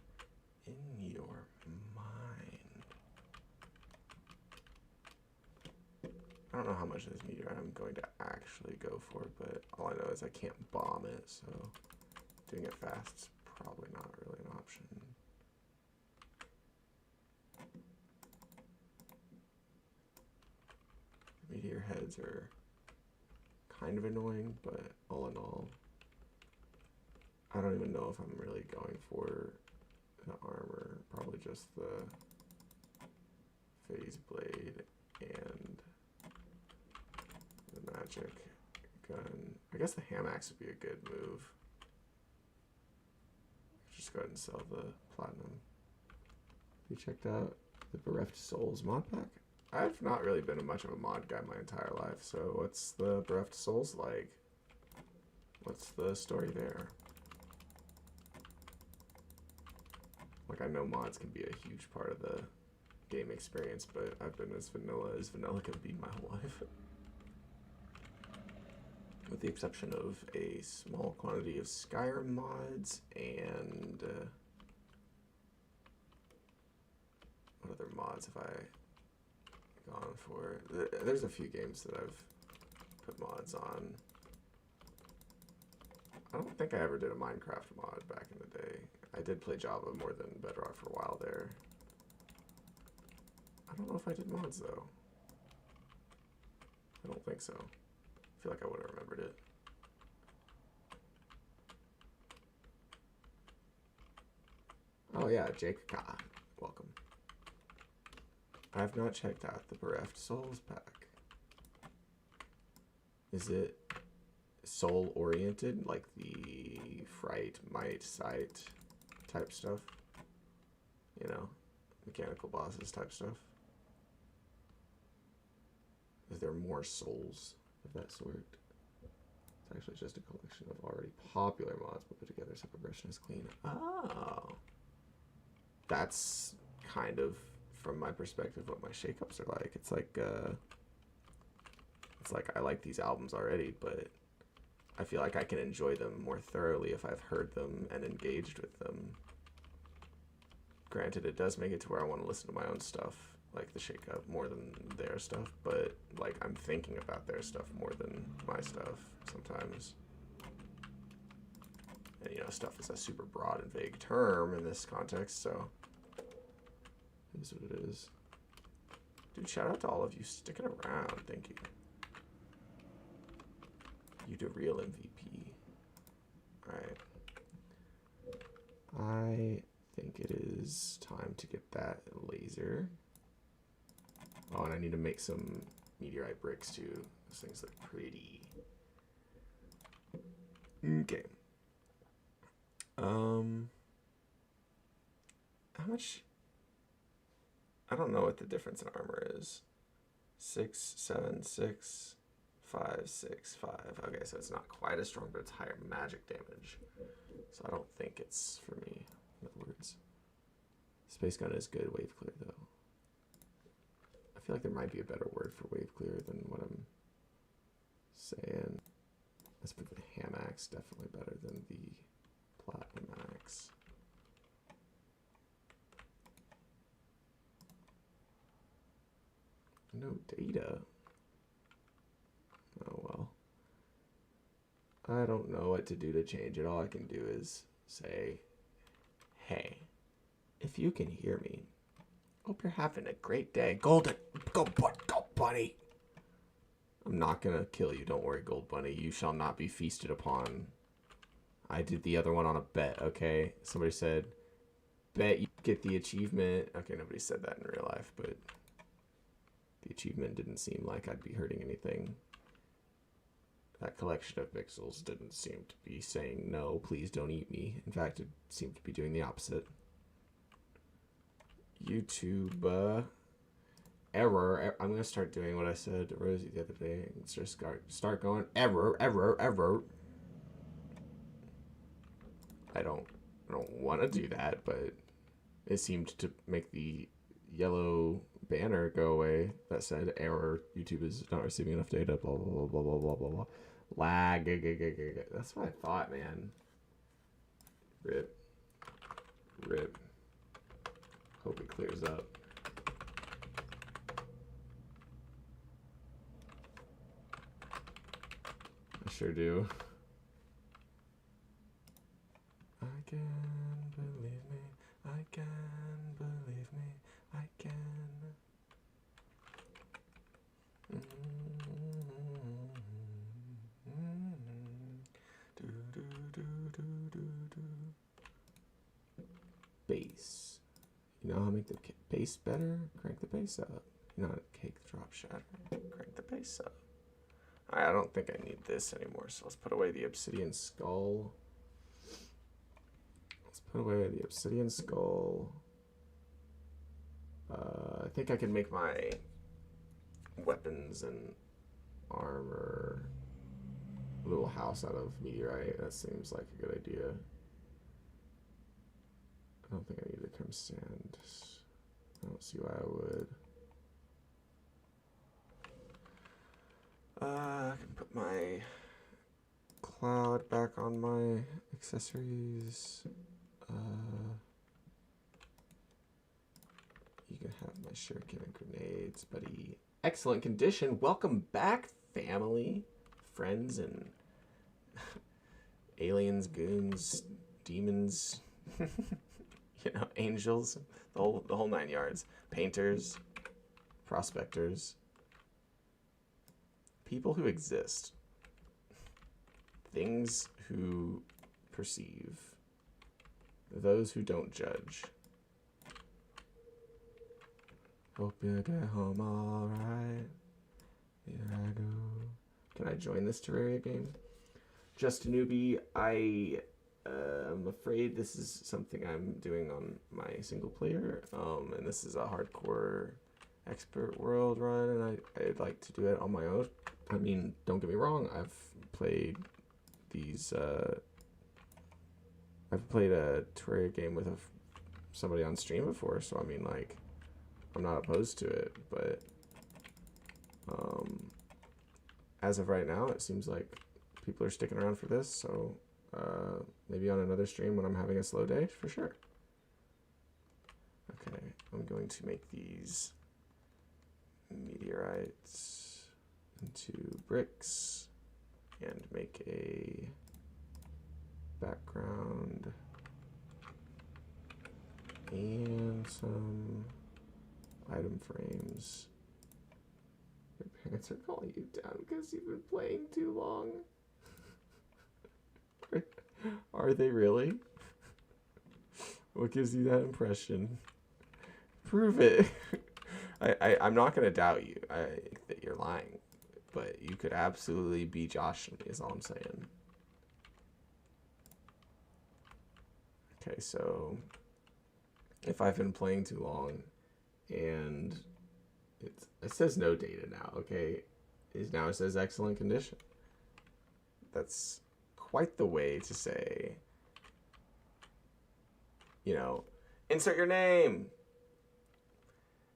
in your mind. don't know how much of this meteor I'm going to actually go for, but all I know is I can't bomb it, so doing it fast is probably not really an option. Meteor heads are kind of annoying, but all in all, I don't even know if I'm really going for the armor, probably just the phase blade and the magic gun. I guess the ham axe would be a good move. Just go ahead and sell the platinum. You checked out the Bereft Souls mod pack? I've not really been much of a mod guy my entire life, so what's the Bereft Souls like? What's the story there? Like, I know mods can be a huge part of the game experience, but I've been as vanilla can be my whole life. With the exception of a small quantity of Skyrim mods and what other mods have I gone for? There's a few games that I've put mods on. I don't think I ever did a Minecraft mod back in the day. I did play Java more than Bedrock for a while there. I don't know if I did mods though. I don't think so. I feel like I would have remembered it. Oh yeah, Jake Ka. Welcome. I have not checked out the Bereft Souls pack. Is it soul oriented, like the Fright, Might, Sight type stuff? You know, mechanical bosses type stuff? Is there more souls of that sort? It's actually just a collection of already popular mods but put together so progression is clean. Oh. That's kind of, from my perspective, what my shakeups are like. It's like I like these albums already, but I feel like I can enjoy them more thoroughly if I've heard them and engaged with them. Granted, it does make it to where I want to listen to my own stuff, like the shakeup, more than their stuff, but like I'm thinking about their stuff more than my stuff sometimes. And you know, stuff is a super broad and vague term in this context, so it is what it is. Dude, shout out to all of you sticking around. Thank you. You the real MVP. Alright. I think it is time to get that laser. Oh, and I need to make some meteorite bricks too. Those things look pretty. Okay. How much? I don't know what the difference in armor is. 6, 7, 6, 5, 6, 5. Okay, so it's not quite as strong, but it's higher magic damage. So I don't think it's for me. In other words, Space Gun is good wave clear though. I feel like there might be a better word for wave clear than what I'm saying. Let's put the ham axe definitely better than the platinum axe. No data. Oh well. I don't know what to do to change it. All I can do is say, hey, if you can hear me, hope you're having a great day. Golden, go bunny. I'm not gonna kill you, don't worry, Gold Bunny. You shall not be feasted upon. I did the other one on a bet, okay? Somebody said, bet you get the achievement. Okay, nobody said that in real life, but the achievement didn't seem like I'd be hurting anything. That collection of pixels didn't seem to be saying, no, please don't eat me. In fact, it seemed to be doing the opposite. YouTube, error. I'm going to start doing what I said to Rosie the other day. And just start going, error. I don't want to do that, but it seemed to make the yellow banner go away that said error, YouTube is not receiving enough data, blah blah blah blah blah blah blah. Lag. That's what I thought, man. Rip. Hope it clears up. I sure do. I can believe me. I can believe me. I can. Bass. You know how to make the bass better? Crank the bass up. You know how to cake drop shatter? Crank the bass up. I don't think I need this anymore, so let's put away the obsidian skull. Let's put away the obsidian skull. I think I can make my weapons and armor little house out of meteorite. That seems like a good idea. I don't think I need the crimson sand. I don't see why I would. I can put my cloud back on my accessories. You can have my shuriken and grenades, buddy. Excellent condition. Welcome back, family, friends, and aliens, goons, demons, you know, angels, the whole 9 yards. Painters, prospectors, people who exist, things who perceive, those who don't judge. Hope you get home alright. Here I go. Can I join this Terraria game? Just a newbie. I'm afraid this is something I'm doing on my single player, and this is a hardcore expert world run, and I'd like to do it on my own. I mean, don't get me wrong, I've played these, I've played a Terraria game with somebody on stream before, so I mean, like, I'm not opposed to it, but as of right now, it seems like people are sticking around for this, so maybe on another stream when I'm having a slow day, for sure. Okay, I'm going to make these meteorites into bricks and make a background and some item frames. Your parents are calling you down because you've been playing too long. Are they really? What gives you that impression? Prove it. I'm not going to doubt you that you're lying, but you could absolutely be joshing me is all I'm saying. Okay, so if I've been playing too long and it says no data now, okay? Now it says excellent condition. That's quite the way to say, you know, insert your name.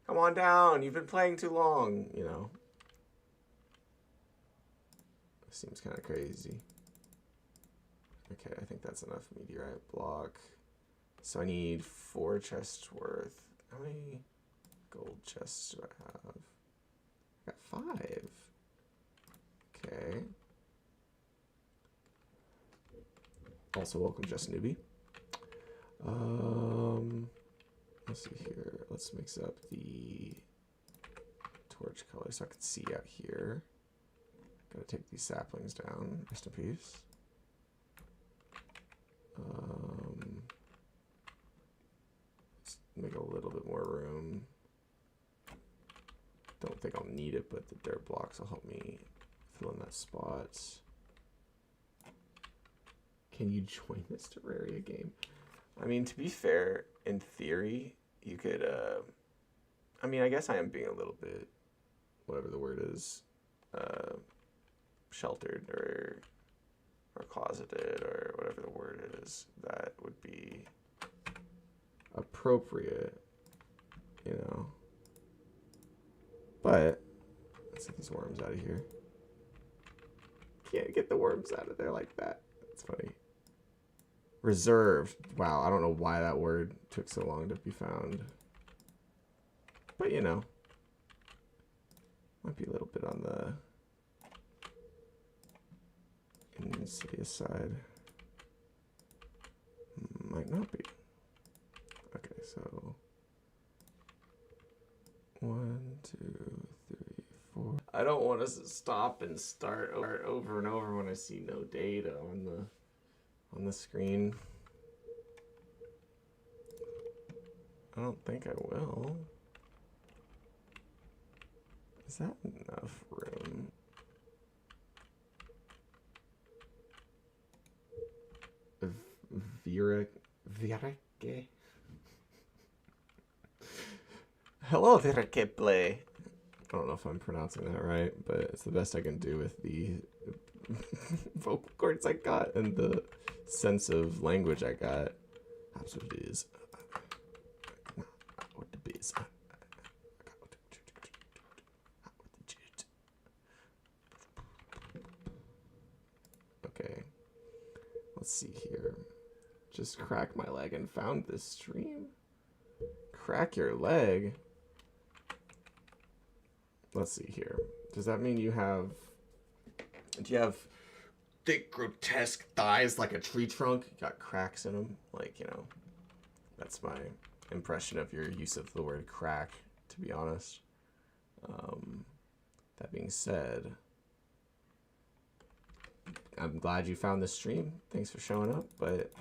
Come on down. You've been playing too long, you know. Seems kind of crazy. Okay, I think that's enough meteorite block. So I need 4 chests worth. How many gold chests do I have? I got 5. Okay. Also, welcome, Just Newbie. Let's see here. Let's mix up the torch color so I can see out here. Gotta take these saplings down. Rest in peace. Let's make a little bit more room. Don't think I'll need it, but the dirt blocks will help me fill in that spot. Can you join this Terraria game? I mean, to be fair, in theory, you could, I mean, I guess I am being a little bit, whatever the word is, sheltered or closeted or whatever the word is that would be appropriate, you know. But let's get these worms out of here. Can't get the worms out of there like that. That's funny. Reserved. Wow, I don't know why that word took so long to be found. But you know, might be a little bit on the Insidious side. Might not be. Okay, so 1, 2, 3, 4. I don't want us to stop and start over and over when I see no data on the screen. I don't think I will. Is that enough room? Virake. Hello, Virake. I don't know if I'm pronouncing that right, but it's the best I can do with the vocal cords I got and the sense of language I got. That's what it is. What the biz? Okay. Let's see here. Just crack my leg and found this stream. Crack your leg? Let's see here. Does that mean you have... Do you have thick, grotesque thighs like a tree trunk? You got cracks in them? Like, you know, that's my impression of your use of the word crack, to be honest. That being said... I'm glad you found this stream. Thanks for showing up, but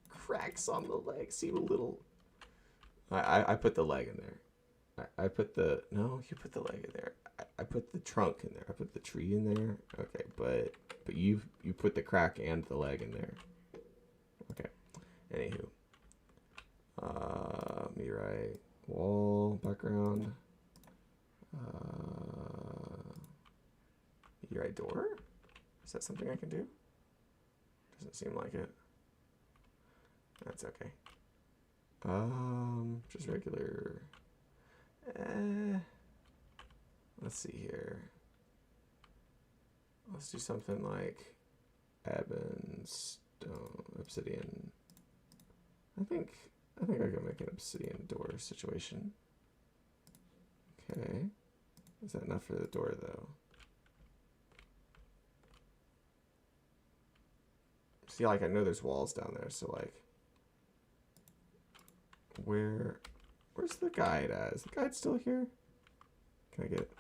cracks on the leg seem a little... I put the leg in there. I put the... No, you put the leg in there. I put the trunk in there. I put the tree in there. Okay, but you put the crack and the leg in there. Okay. Anywho. Meteorite wall background. Meteorite door? Is that something I can do? Doesn't seem like it. That's okay. Just regular. Let's see here. Let's do something like ebon, stone, obsidian. I think I can make an obsidian door situation. Okay. Is that enough for the door though? See, like, I know there's walls down there, so, like, where's the guide at? Is the guide still here? Can I get...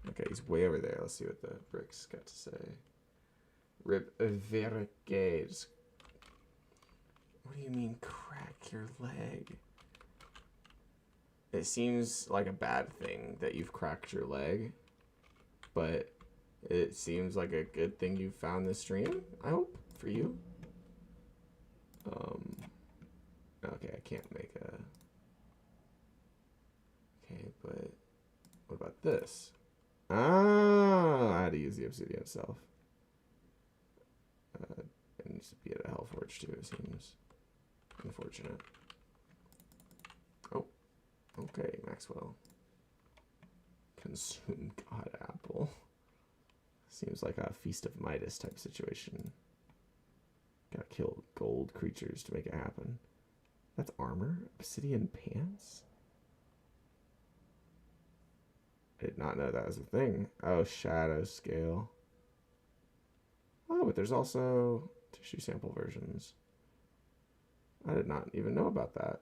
Okay, he's way over there. Let's see what the bricks got to say. Vergades. What do you mean, crack your leg? It seems like a bad thing that you've cracked your leg, but it seems like a good thing you found this stream, I hope, for you. Okay, I can't make a... Okay, but what about this? Ah, I had to use the obsidian itself. It needs to be at a Hellforge too, it seems. Unfortunate. Oh, okay, Maxwell. Consume God Apple. Seems like a Feast of Midas type situation. Gotta kill gold creatures to make it happen. That's armor? Obsidian pants? I did not know that was a thing. Oh, shadow scale. Oh, but there's also tissue sample versions. I did not even know about that.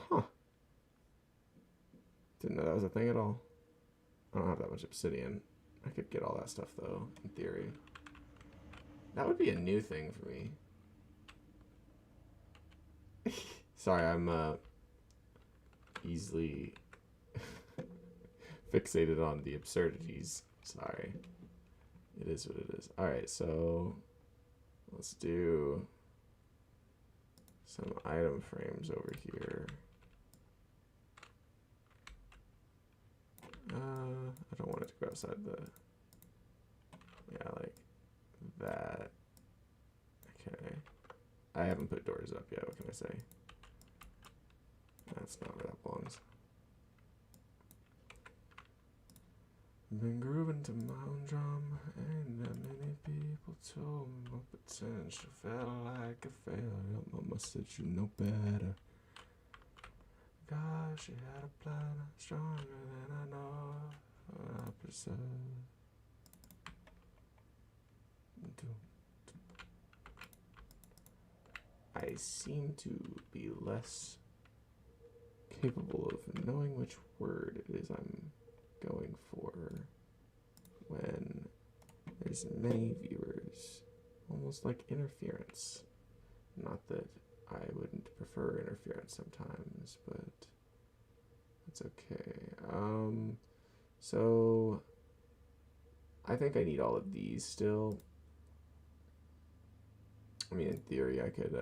Huh. Didn't know that was a thing at all. I don't have that much obsidian. I could get all that stuff though, in theory. That would be a new thing for me. Sorry, I'm easily fixated on the absurdities. Sorry. It is what it is. Alright, so let's do some item frames over here. I don't want it to go outside the... Yeah, like that. Okay. I haven't put doors up yet, what can I say? That's not where that belongs. Been grooving to my own drum, ain't that many people told me my potential felt like a failure. Mama said you know better. gosh, she had a plan stronger than I know. I seem to be less capable of knowing which word it is I'm going for when there's many viewers, almost like interference. Not that I wouldn't prefer interference sometimes, but that's okay. So I think I need all of these still. I mean, in theory, I could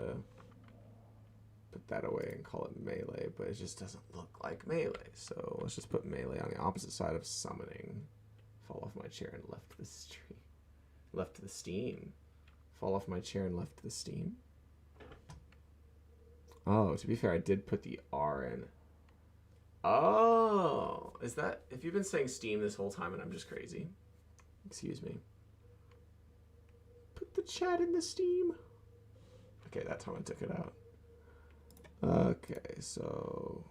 put that away and call it melee, but it just doesn't look like melee. So let's just put melee on the opposite side of summoning. Fall off my chair and left the stream. Left the steam. Fall off my chair and left the steam. Oh, to be fair, I did put the R in. Oh, is that... If you've been saying steam this whole time and I'm just crazy. Excuse me. Put the chat in the steam. Okay, that time I took it out. Okay, so...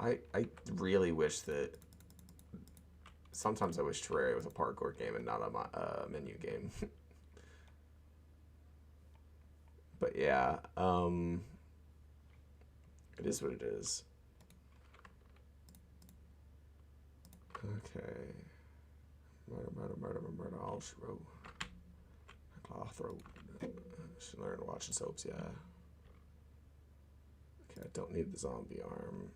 I really wish that... Sometimes I wish Terraria was a parkour game and not a menu game. But yeah, it is what it is. Okay. Murder, all she wrote. Claw throat. Should learn watching soaps, yeah. Okay, I don't need the zombie arm.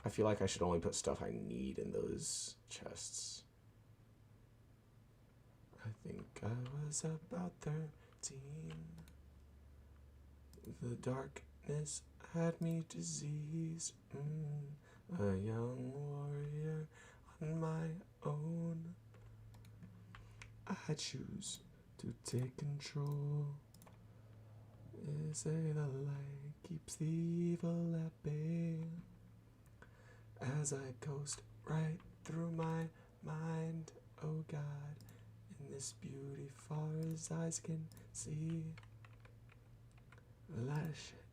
I feel like I should only put stuff I need in those chests. I think I was about 13. The darkness had me diseased. A young warrior on my own. I choose to take control. They say the light keeps the evil at bay. As I coast right through my mind, oh God, in this beauty far as eyes can see. A lot of shit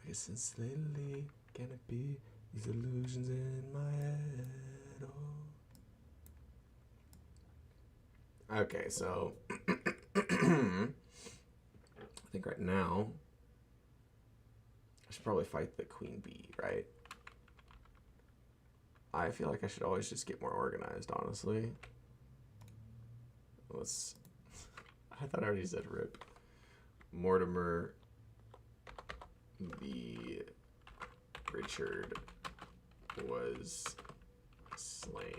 makes sense lately. Can it be these illusions in my head? Oh. Okay, so I think right now I should probably fight the queen bee, right? I feel like I should always just get more organized, honestly. Let's... I thought I already said rip. Mortimer the Richard was slain.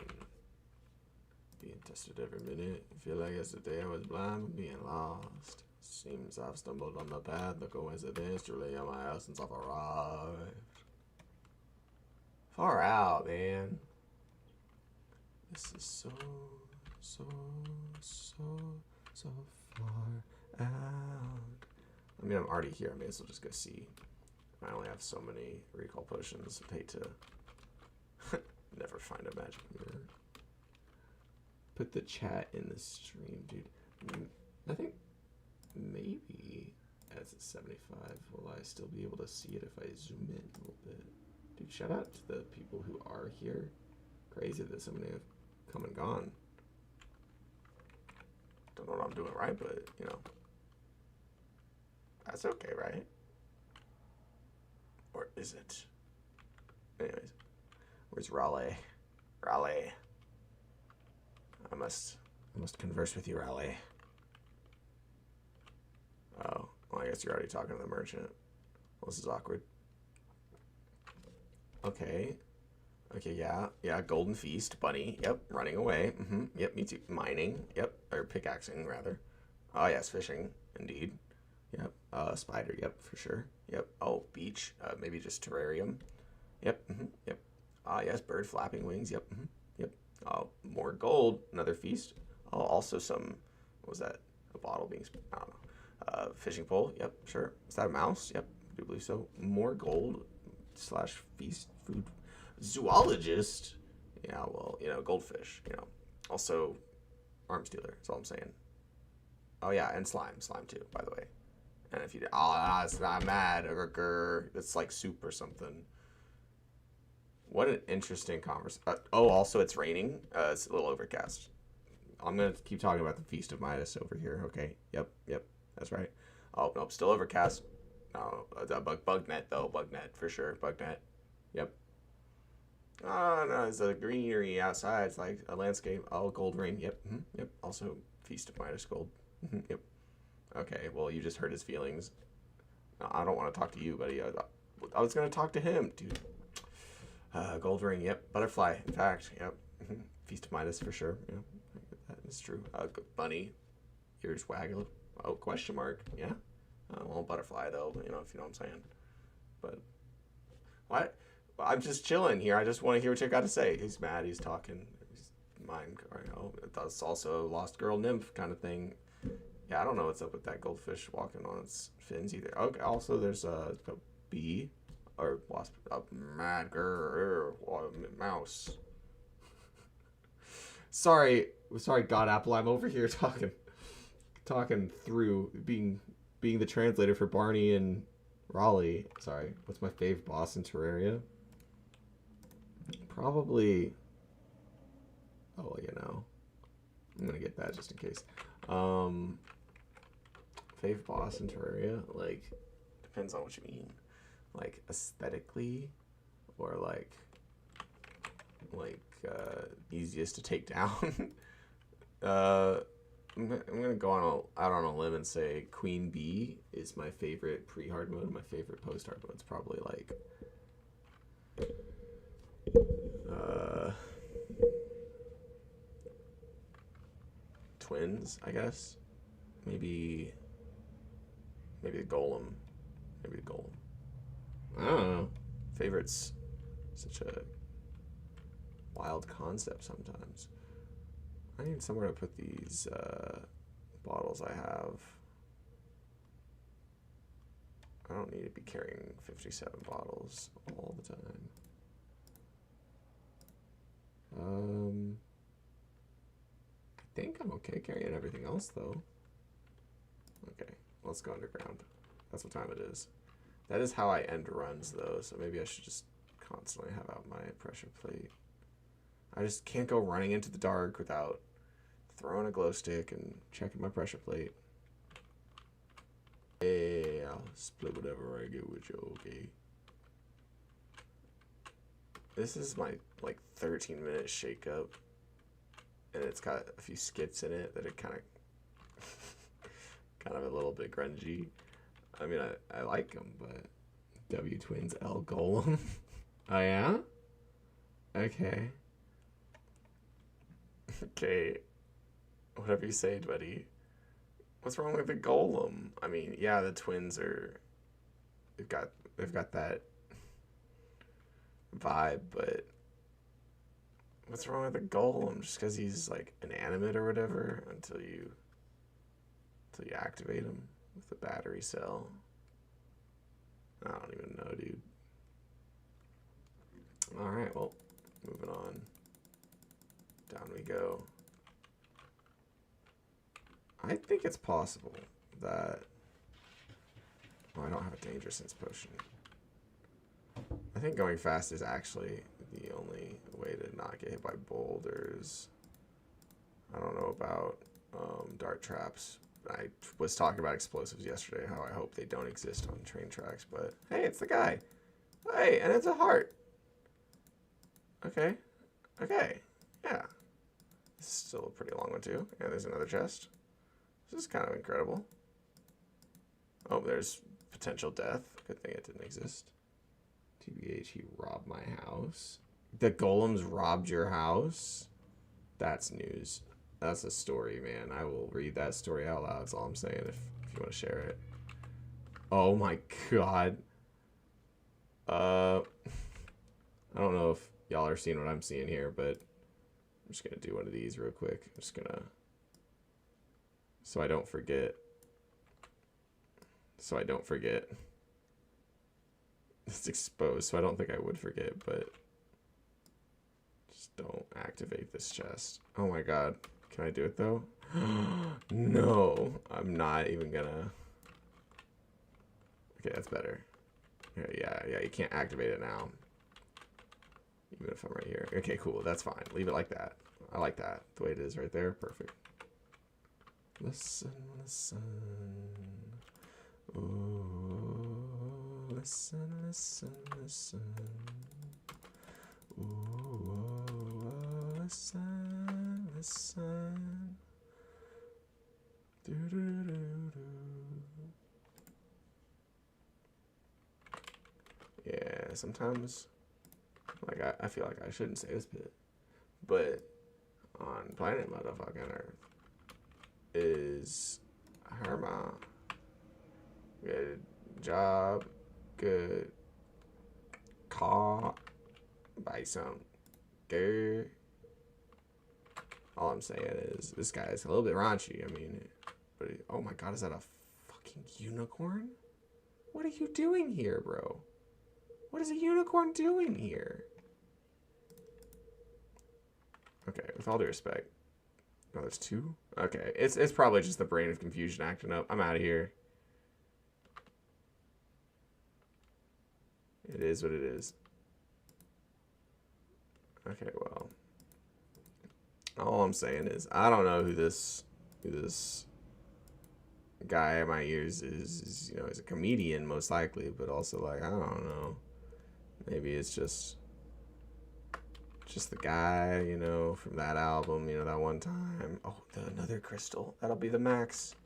Being tested every minute. I feel like yesterday I was blind but being lost. Seems I've stumbled on the path. The coincidence truly on my house since I've arrived. Far out, man. This is so far out. I mean, I'm already here. I may as well just go see. I only have so many recall potions. I'd hate to never find a magic mirror. Put the chat in the stream, dude. I think maybe as it's 75, will I still be able to see it if I zoom in a little bit? Dude, shout out to the people who are here. Crazy that so many have come and gone. Don't know what I'm doing right, but, you know. That's okay, right? Or is it? Anyways. Where's Raleigh? Raleigh. I must converse with you, Raleigh. Oh, well, I guess you're already talking to the merchant. Well, this is awkward. Okay. Okay, yeah, Golden Feast, bunny, yep, running away, yep, me too, mining, yep, or pickaxing, rather. Oh, yes, fishing, indeed, yep, spider, yep, for sure, yep, oh, beach, maybe just terrarium, yep, yep, ah, yes, bird flapping wings, yep, yep, oh, more gold, another feast, oh, also some, what was that, a bottle being, I don't know, fishing pole, yep, sure, is that a mouse, yep, I do believe so, more gold, / feast, food, zoologist, yeah, well, you know, goldfish, you know, also arms dealer, that's all I'm saying. Oh yeah, and slime too, by the way, And if you, oh, it's not mad, or it's like soup or something. What an interesting conversation. Oh, also it's raining. It's a little overcast. I'm going to keep talking about the Feast of Midas over here. Okay. Yep. That's right. Oh, nope. Still overcast. No, bug net, though. Bug net, for sure. Bug net. Yep. Oh, no. There's a greenery outside. It's like a landscape. Oh, gold ring. Yep. Yep. Also, Feast of Midas gold. Yep. Okay. Well, you just hurt his feelings. No, I don't want to talk to you, buddy. I was going to talk to him, dude. Gold ring. Yep. Butterfly. In fact. Yep. Feast of Midas, for sure. Yep. That is true. Bunny, ears waggle. Oh, question mark. Yeah. Well, butterfly though. You know, if you know what I'm saying. But what? I'm just chilling here. I just want to hear what you got to say. He's mad. He's talking. He's mine. Oh, that's also a lost girl nymph kind of thing. Yeah, I don't know what's up with that goldfish walking on its fins either. Okay. Also, there's a bee or wasp. A mad girl mouse. Sorry, God Apple. I'm over here talking through being the translator for Barney and Raleigh. Sorry, what's my fave boss in Terraria? Probably. Oh, you know, I'm gonna get that just in case. Fave boss in Terraria, like, depends on what you mean. Like aesthetically, or like. Easiest to take down. I'm gonna go on out on a limb and say Queen Bee is my favorite pre-hard mode. My favorite post-hard mode is probably like Twins, I guess. Maybe the Golem. Maybe the Golem. I don't know. Favorites. Such a wild concept sometimes. I need somewhere to put these bottles I have. I don't need to be carrying 57 bottles all the time. I think I'm okay carrying everything else though. Okay, let's go underground. That's what time it is. That is how I end runs though, so maybe I should just constantly have out my pressure plate. I just can't go running into the dark without throwing a glow stick and checking my pressure plate. Hey, I'll split whatever I get with you, okay? This is my, like, 13-minute shake-up. And it's got a few skits in it that are kind of a little bit grungy. I mean, I like them, but... W Twins L Golem. Oh, yeah? Okay. Okay, whatever you say, buddy. What's wrong with the Golem? I mean, yeah, the twins are. They've got that vibe, but what's wrong with the Golem? Just because he's like inanimate or whatever until you activate him with the battery cell. I don't even know, dude. All right, well, moving on. Down we go. I think it's possible that... Oh, I don't have a danger sense potion. I think going fast is actually the only way to not get hit by boulders. I don't know about dart traps. I was talking about explosives yesterday, how I hope they don't exist on train tracks, but hey, it's the guy. Hey, and it's a heart. Okay. Okay. Yeah. This is still a pretty long one, too. Yeah, there's another chest. This is kind of incredible. Oh, there's potential death. Good thing it didn't exist. TBH, he robbed my house. The golems robbed your house? That's news. That's a story, man. I will read that story out loud. That's all I'm saying if you want to share it. Oh my god. I don't know if y'all are seeing what I'm seeing here, but I'm just going to do one of these real quick. I'm just going to... So I don't forget. It's exposed, so I don't think I would forget, but... Just don't activate this chest. Oh my god. Can I do it, though? No. I'm not even gonna... Okay, that's better. Yeah, you can't activate it now. Even if I'm right here. Okay, cool. That's fine. Leave it like that. I like that. The way it is right there. Perfect. Listen, listen. Ooh, listen, listen, listen. Ooh, listen, listen. Do do do do. Yeah, sometimes, like, I feel like I shouldn't say this bit, but on planet motherfucking Earth is Herma. Good job, good car, buy some good. All I'm saying is this guy is a little bit raunchy. I mean, but oh my god, is that a fucking unicorn? What are you doing here, bro? What is a unicorn doing here? Okay, with all due respect. Oh, there's two? Okay, it's probably just the brain of confusion acting up. I'm out of here. It is what it is. Okay, well. All I'm saying is I don't know who this guy in my ears is, you know, he's a comedian most likely, but also like I don't know. Maybe it's just the guy, you know, from that album, you know, that one time. Oh, another crystal. That'll be the max.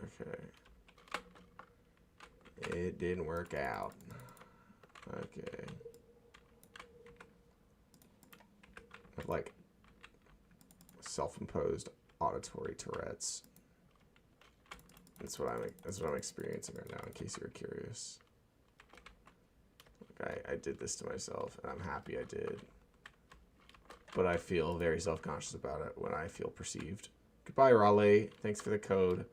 Okay. It didn't work out. Okay. I've like self-imposed auditory Tourette's. That's what I'm experiencing right now, in case you were curious. I did this to myself, and I'm happy I did. But I feel very self-conscious about it when I feel perceived. Goodbye, Raleigh. Thanks for the code.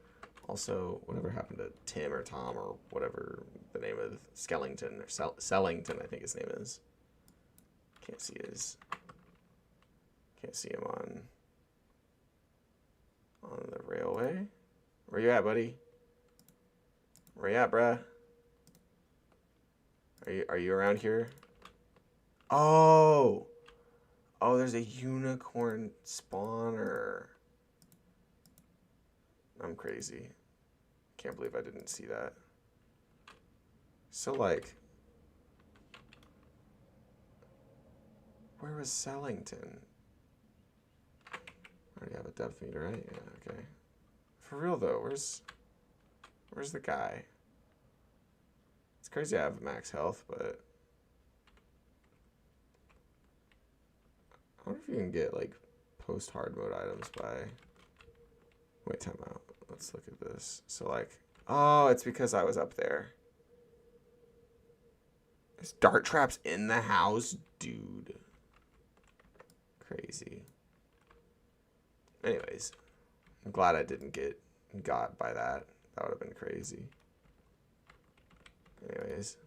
Also, whatever happened to Tim or Tom or whatever the name of Skellington or Sellington, I think his name is. Can't see him on the railway. Where you at, buddy? Where you at, bruh? Are you around here? Oh, there's a unicorn spawner. I'm crazy. Can't believe I didn't see that. So like, where was Sellington? I already have a depth meter, right? Yeah, okay. For real though, where's the guy? It's crazy I have max health, but I wonder if you can get like post hard mode items by. Wait, time out. Let's look at this. So like, oh, it's because I was up there. There's dart traps in the house, dude. Crazy. Anyways, I'm glad I didn't get got by that. That would have been crazy. Anyways.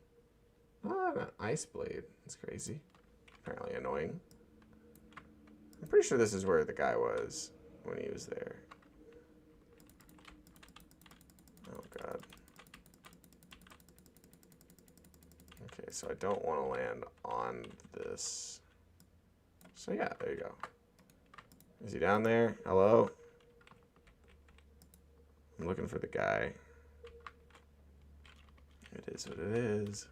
Oh, an ice blade. That's crazy. Apparently annoying. I'm pretty sure this is where the guy was when he was there. Oh, God. Okay, so I don't want to land on this. So, yeah, there you go. Is he down there? Hello? I'm looking for the guy. It is what it is.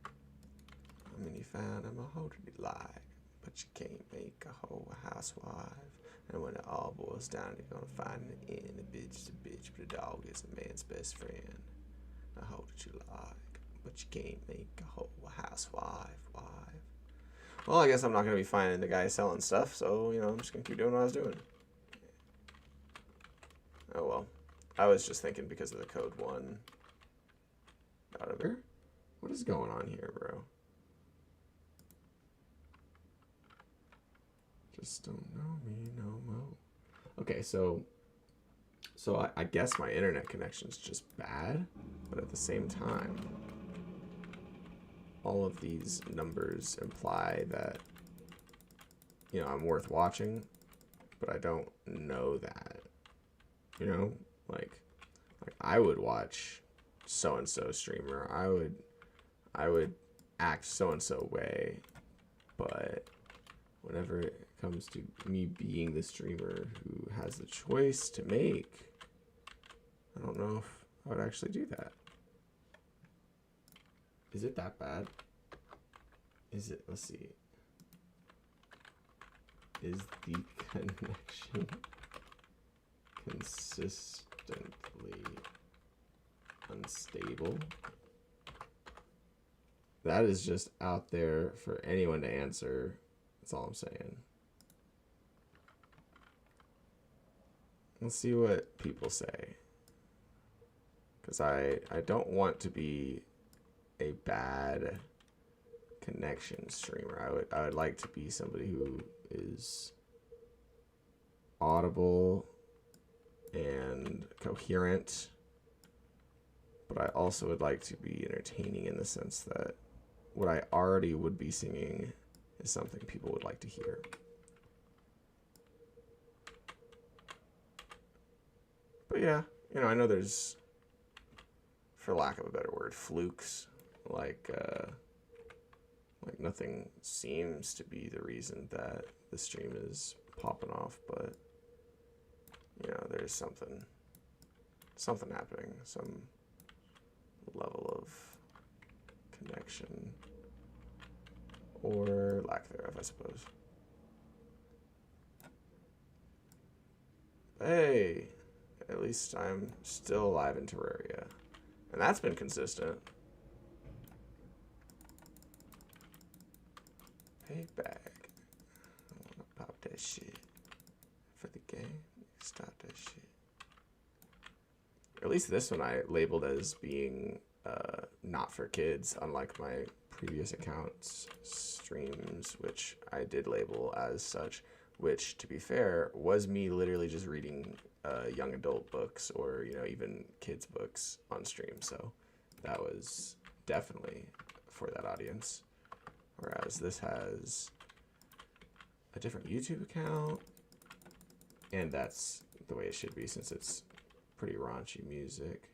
I mean, you found him a hoe to be like, but you can't make a hoe a housewife. And when it all boils down, you're gonna find in the end a bitch is a bitch, but a dog is a man's best friend. A hoe that you like, but you can't make a hoe a housewife. Well, I guess I'm not gonna be finding the guy selling stuff, so you know, I'm just gonna keep doing what I was doing. Oh well. I was just thinking because of the code 1 out of here. What is going on here, bro? Just don't know me no more. Okay, so I guess my internet connection is just bad, but at the same time, all of these numbers imply that, you know, I'm worth watching, but I don't know that. You know, Like I would watch so and so streamer. I would act so and so way, but whenever it comes to me being the streamer who has the choice to make, I don't know if I would actually do that. Is it that bad? Is it, let's see. Is the connection consistently unstable? That is just out there for anyone to answer. That's all I'm saying. Let's see what people say. Because I don't want to be a bad connection streamer. I would like to be somebody who is audible and coherent, but I also would like to be entertaining in the sense that what I already would be singing is something people would like to hear. But yeah, you know, I know there's, for lack of a better word, flukes. Like nothing seems to be the reason that the stream is popping off, but you know, there's something happening, some level of connection or lack thereof, I suppose. Hey, at least I'm still alive in Terraria, and that's been consistent. Payback. I wanna pop that shit for the game. Stop that shit. At least this one I labeled as being not for kids, unlike my previous accounts streams, which I did label as such, which, to be fair, was me literally just reading young adult books or, you know, even kids books on stream. So that was definitely for that audience. Whereas this has a different YouTube account, and that's the way it should be since it's pretty raunchy music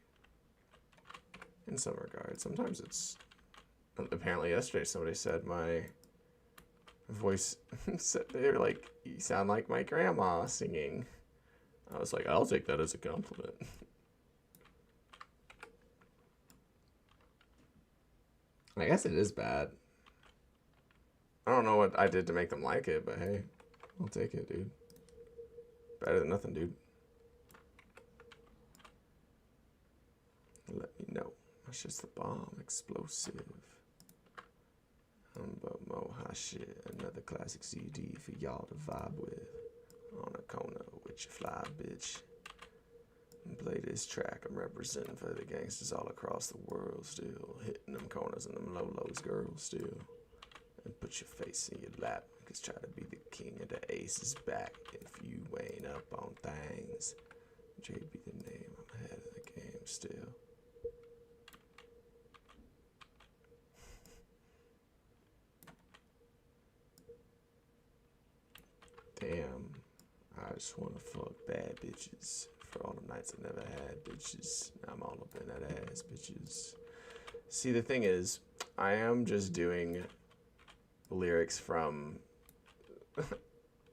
in some regards. Sometimes it's, apparently yesterday somebody said my voice, they were like, you sound like my grandma singing. I was like, I'll take that as a compliment. I guess it is bad. I don't know what I did to make them like it, but hey, I'll take it, dude. Better than nothing, dude. Let me know. That's just the bomb, explosive. But Moha shit, another classic CD for y'all to vibe with. On a corner with your fly, bitch. And play this track. I'm representing for the gangsters all across the world still. Hitting them corners and them low-lows, girls still. And put your face in your lap, cause try to be the king of the aces back. If you ain't up on things, J be the name, I'm ahead of the game still. Damn, I just wanna fuck bad bitches. For all the nights I never had bitches, now I'm all up in that ass, bitches. See, the thing is, I am just doing lyrics from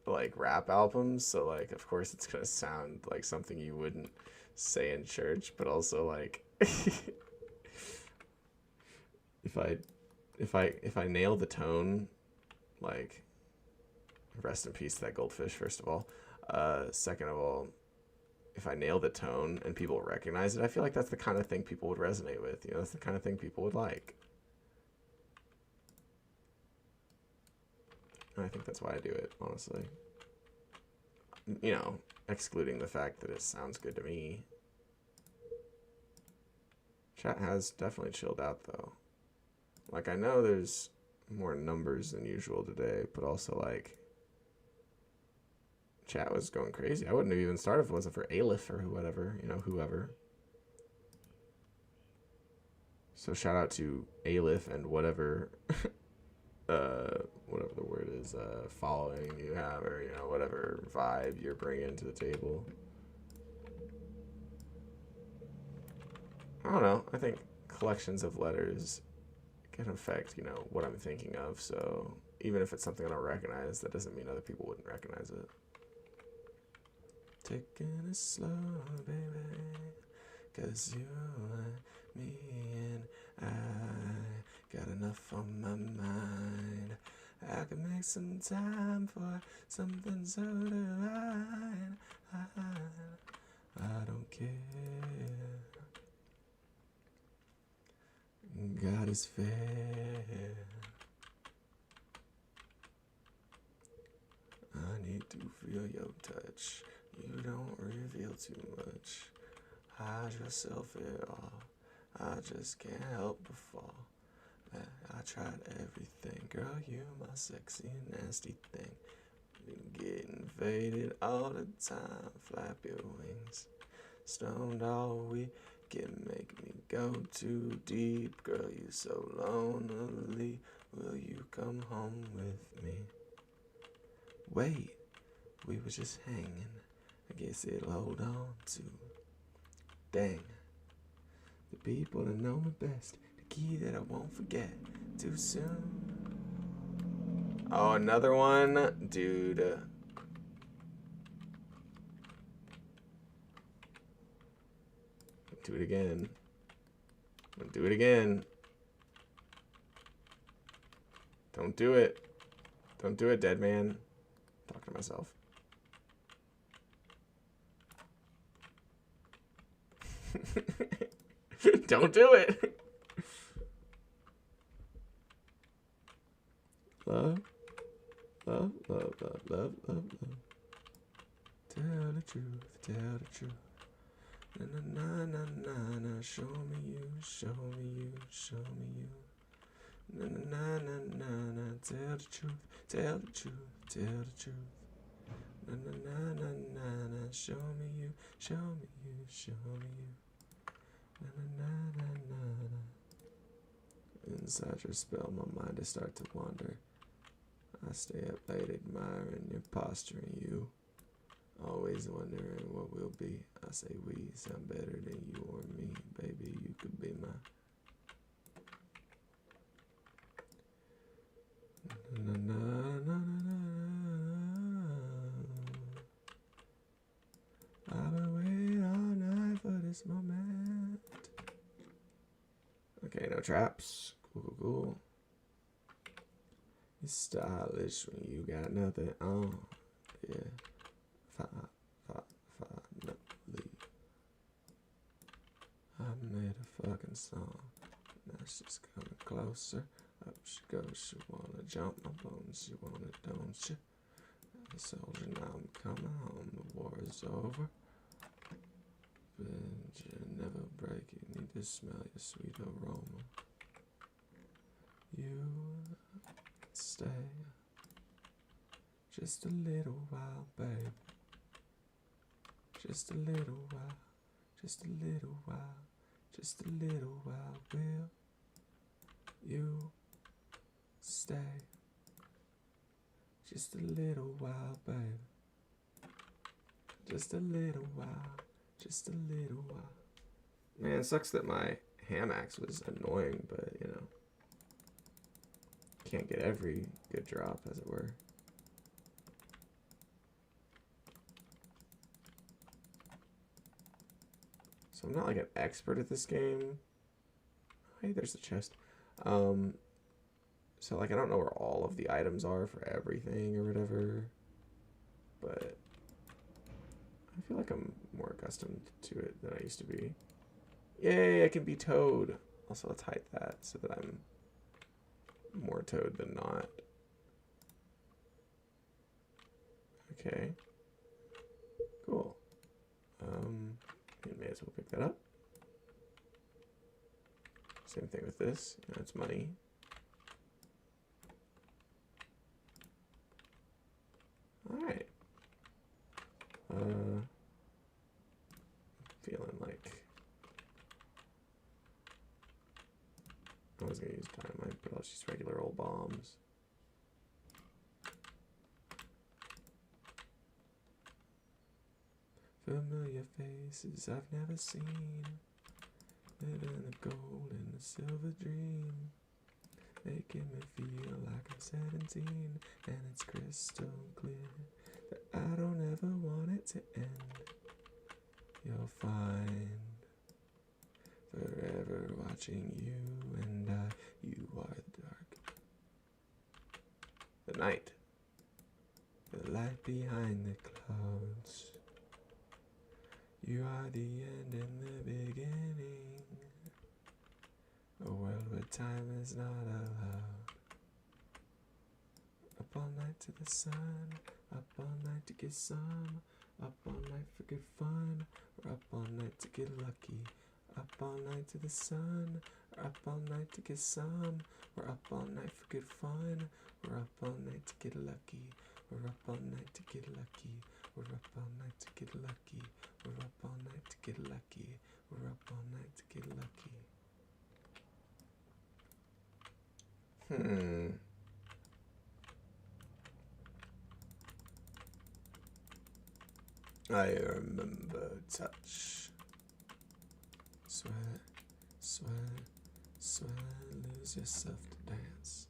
like rap albums, so like of course it's gonna sound like something you wouldn't say in church, but also like if I nail the tone, like, rest in peace to that goldfish, first of all. Second of all, if I nail the tone and people recognize it, I feel like that's the kind of thing people would resonate with. You know, that's the kind of thing people would like. And I think that's why I do it, honestly. You know, excluding the fact that it sounds good to me. Chat has definitely chilled out, though. Like, I know there's more numbers than usual today, but also, like, chat was going crazy. I wouldn't have even started if it wasn't for Aleph or whatever, you know, whoever. So shout out to Aleph and whatever, whatever the word is, following you have, or, you know, whatever vibe you're bringing to the table. I don't know. I think collections of letters can affect, you know, what I'm thinking of. So even if it's something I don't recognize, that doesn't mean other people wouldn't recognize it. Taking it slow, baby, 'cause you and me and I got enough on my mind. I can make some time for something so divine. I don't care. God is fair. I need to feel your touch. You don't reveal too much. Hide yourself at all. I just can't help but fall. I tried everything. Girl, you my sexy nasty thing. Been getting faded all the time. Flap your wings. Stoned all week. Can make me go too deep. Girl, you so lonely. Will you come home with me? Wait, we were just hanging. I guess it'll hold on to. Dang. The people that know me best. The key that I won't forget too soon. Oh, another one? Dude. Do it again. Do it again. Don't do it. Don't do it, dead man. Talking to myself. Don't do it. Love, love, love, love, love, love, love. Tell the truth, tell the truth. Na na na na na, show me you, show me you, show me you. Na na na na na, tell the truth, tell the truth, tell the truth. Na na na na na na, show me you, show me you, show me you. Na na na na na na. Inside your spell, my mind has started to wander. I stay up late admiring your posture and you. Always wondering what we'll be. I say we sound better than you or me. Baby, you could be my. Na, na, na, na, na. I've been waiting all night for this moment. Okay, no traps. Cool, cool, cool. You're stylish when you got nothing on. Yeah. Finally, I made a fucking song. Now she's coming closer. Up she goes. She wanna jump my bones. She wanna, don't you? The soldier, now I'm coming home. The war is over. But you never break. You need to smell your sweet aroma. You stay just a little while, babe. Just a little while, just a little while, just a little while. Will you stay? Just a little while, babe. Just a little while, just a little while. Man, it sucks that my ham axe was annoying, but you know, can't get every good drop, as it were. So I'm not like an expert at this game. Hey, there's the chest. So like I don't know where all of the items are for everything or whatever, but I feel like I'm more accustomed to it than I used to be. Yay, I can be Toad. Also, let's hide that so that I'm more Toad than not. Okay. Cool. You may as well pick that up. Same thing with this. That's money. Alright. Feeling like I was gonna use dynamite, but I'll just use regular old bombs. Familiar faces I've never seen. living the gold and the silver dream, making me feel like I'm 17, and it's crystal clear that I don't ever want it to end. You'll find forever watching you and I. You are the dark, the night, the light behind the clouds. You are the end and the beginning, a world where time is not allowed. Up all night to the sun, up all night to get some, up all night for good fun, or up all night to get lucky. Up all night to the sun, or up all night to get some, we're up all night for good fun, we're up all night to get lucky, we're up all night to get lucky, we're up all night to get lucky, we're up all night to get lucky, we're up all night to get lucky. I remember touch. Sweat, sweat, sweat, lose yourself to dance.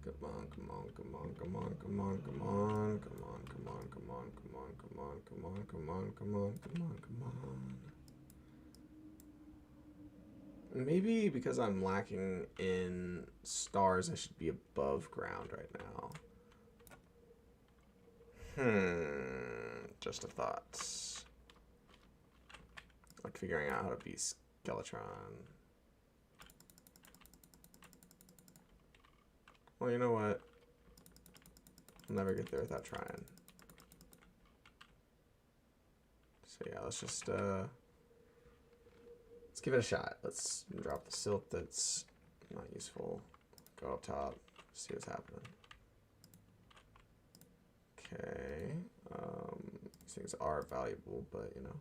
Come on, come on, come on, come on, come on, come on, come on, come on, come on, come on, come on, come on, come on, come on, come on, come on. Maybe because I'm lacking in stars, I should be above ground right now. Just a thought. Like figuring out how to be Skeletron. Well, you know what? I'll never get there without trying. So yeah, let's just let's give it a shot. Let's drop the silt that's not useful. Go up top, see what's happening. Okay. These things are valuable, but you know.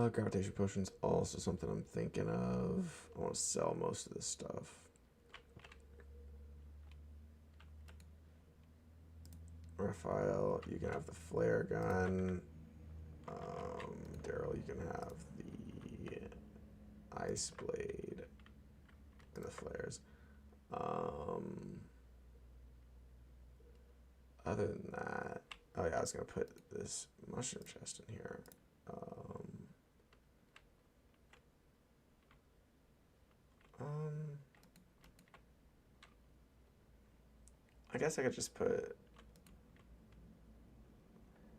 Gravitation potion's also something I'm thinking of. I want to sell most of this stuff. Raphael, you can have the flare gun. Daryl, you can have the ice blade and the flares. Other than that, oh yeah, I was gonna put this mushroom chest in here. I guess I could just put.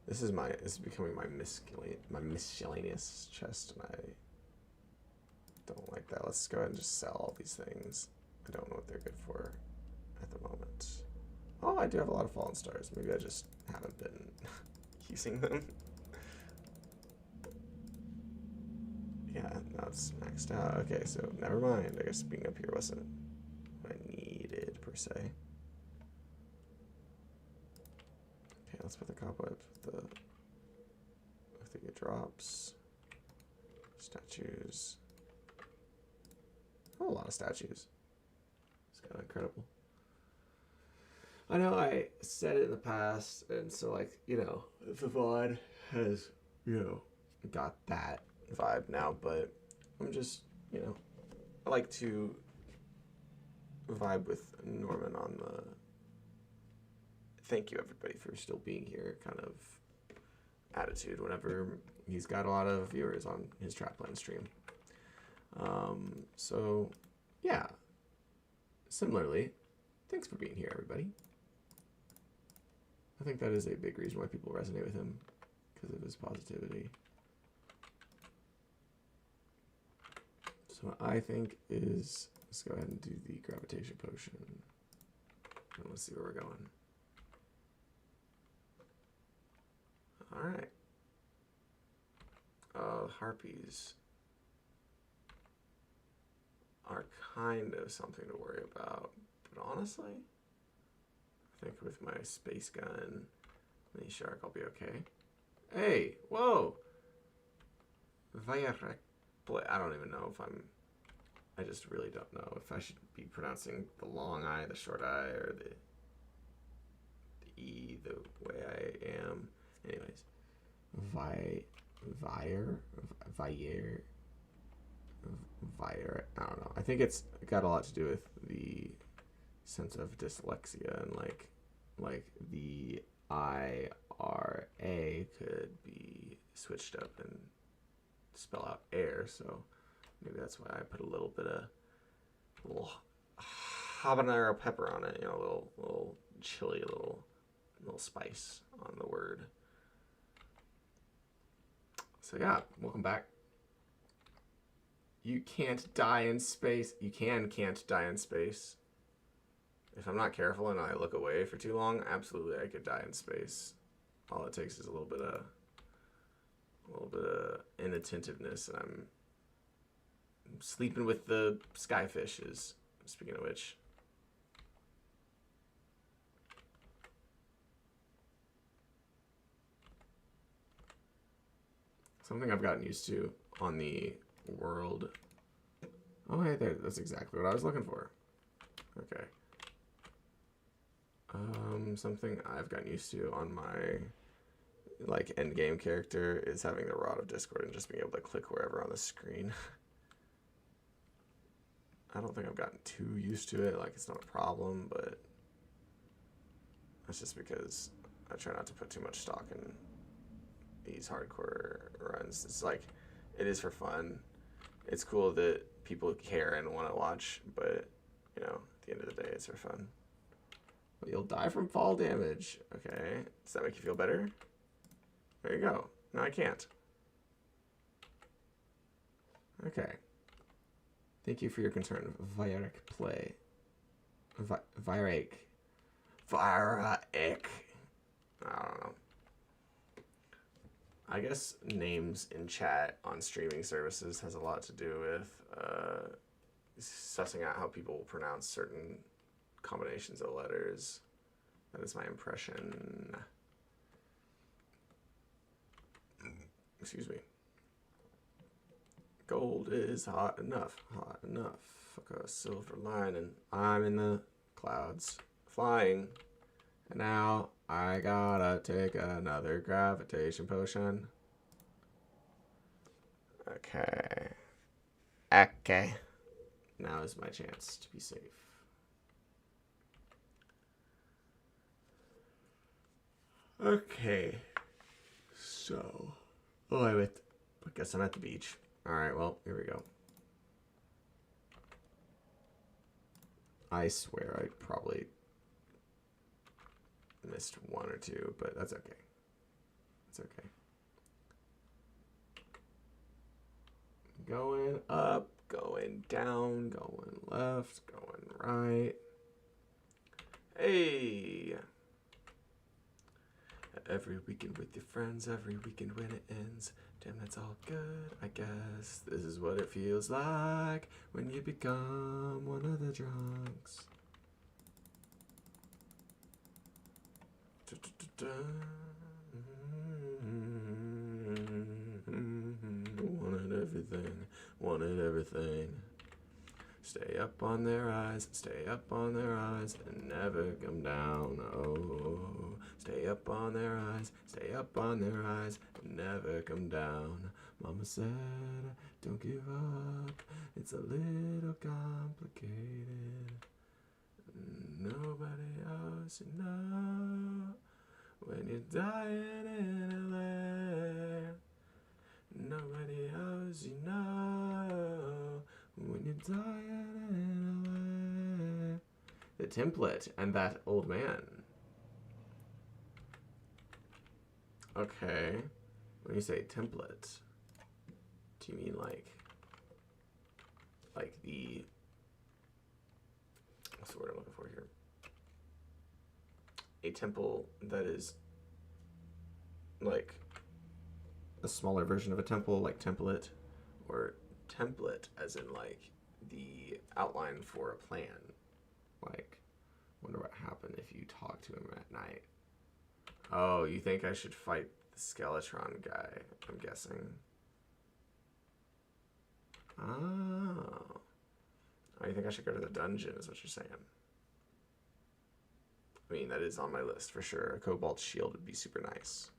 This is becoming my miscellaneous chest, and I don't like that. Let's go ahead and just sell all these things. I don't know what they're good for at the moment. Oh, I do have a lot of fallen stars. Maybe I just haven't been using them. Yeah, now it's maxed out. Okay, so never mind. I guess being up here wasn't what I needed per se. Okay, let's put the cobweb with the drops. Statues. Oh, a lot of statues. It's kind of incredible. I know I said it in the past, and so like, you know, the VOD has, you know, got that vibe now, but I'm just, you know, I like to vibe with Norman on the thank you everybody for still being here kind of attitude whenever he's got a lot of viewers on his Trapland stream. So yeah, similarly, thanks for being here, everybody. I think that is a big reason why people resonate with him, because of his positivity. So what I think is, let's go ahead and do the gravitation potion. And let's see where we're going. Alright. Harpies are kind of something to worry about, but honestly, I think with my space gun, mini shark, I'll be okay. Hey, whoa! I don't even know if I just really don't know if I should be pronouncing the long I, the short I, or the E the way I am. Anyways, Vire, I don't know. I think it's got a lot to do with the sense of dyslexia, and like the IRA could be switched up and spell out air, so maybe that's why I put a little habanero pepper on it, you know, a little chili, a little spice on the word. So yeah, welcome back. You can't die in space. You can't die in space. If I'm not careful and I look away for too long, absolutely I could die in space. All it takes is a little bit of inattentiveness, and I'm sleeping with the skyfishes. Speaking of which. Something I've gotten used to on the world. Oh, hey, there. That's exactly what I was looking for. Okay. Something I've gotten used to on my like end game character is having the Rod of Discord and just being able to click wherever on the screen. I don't think I've gotten too used to it. Like, it's not a problem, but that's just because I try not to put too much stock in these hardcore runs. It's like, it is for fun. It's cool that people care and want to watch, but, you know, at the end of the day, it's for fun. Well, you'll die from fall damage. Okay. Does that make you feel better? There you go. No, I can't. Okay. Thank you for your concern. Virek play. Virek. I don't know. I guess names in chat on streaming services has a lot to do with sussing out how people pronounce certain combinations of letters. That is my impression. Excuse me. Gold is hot enough, Fuck a silver lining. I'm in the clouds, flying. And now I gotta take another gravitation potion. Okay. Okay. Now is my chance to be safe. Okay. So. Oh, I guess I'm at the beach. Alright, well, here we go. I swear I probably missed one or two, but that's okay. It's okay. Going up, going down, going left, going right. Hey! Every weekend with your friends, every weekend when it ends. Damn, that's all good, I guess. This is what it feels like when you become one of the drunks. Wanted everything. Stay up on their eyes, and never come down. Oh, stay up on their eyes, and never come down. Mama said, don't give up, it's a little complicated. Nobody else you know when you're dying in LA. Nobody else you know when you're dying in LA. The template and that old man. Okay. When you say template, do you mean like the, what's the word I'm looking for here? A temple that is like a smaller version of a temple, like template, or template as in like the outline for a plan. Like, wonder what happened if you talk to him at night. Oh, you think I should fight the Skeletron guy, I'm guessing. Oh. Oh, you think I should go to the dungeon is what you're saying. I mean, that is on my list for sure. A Cobalt Shield would be super nice.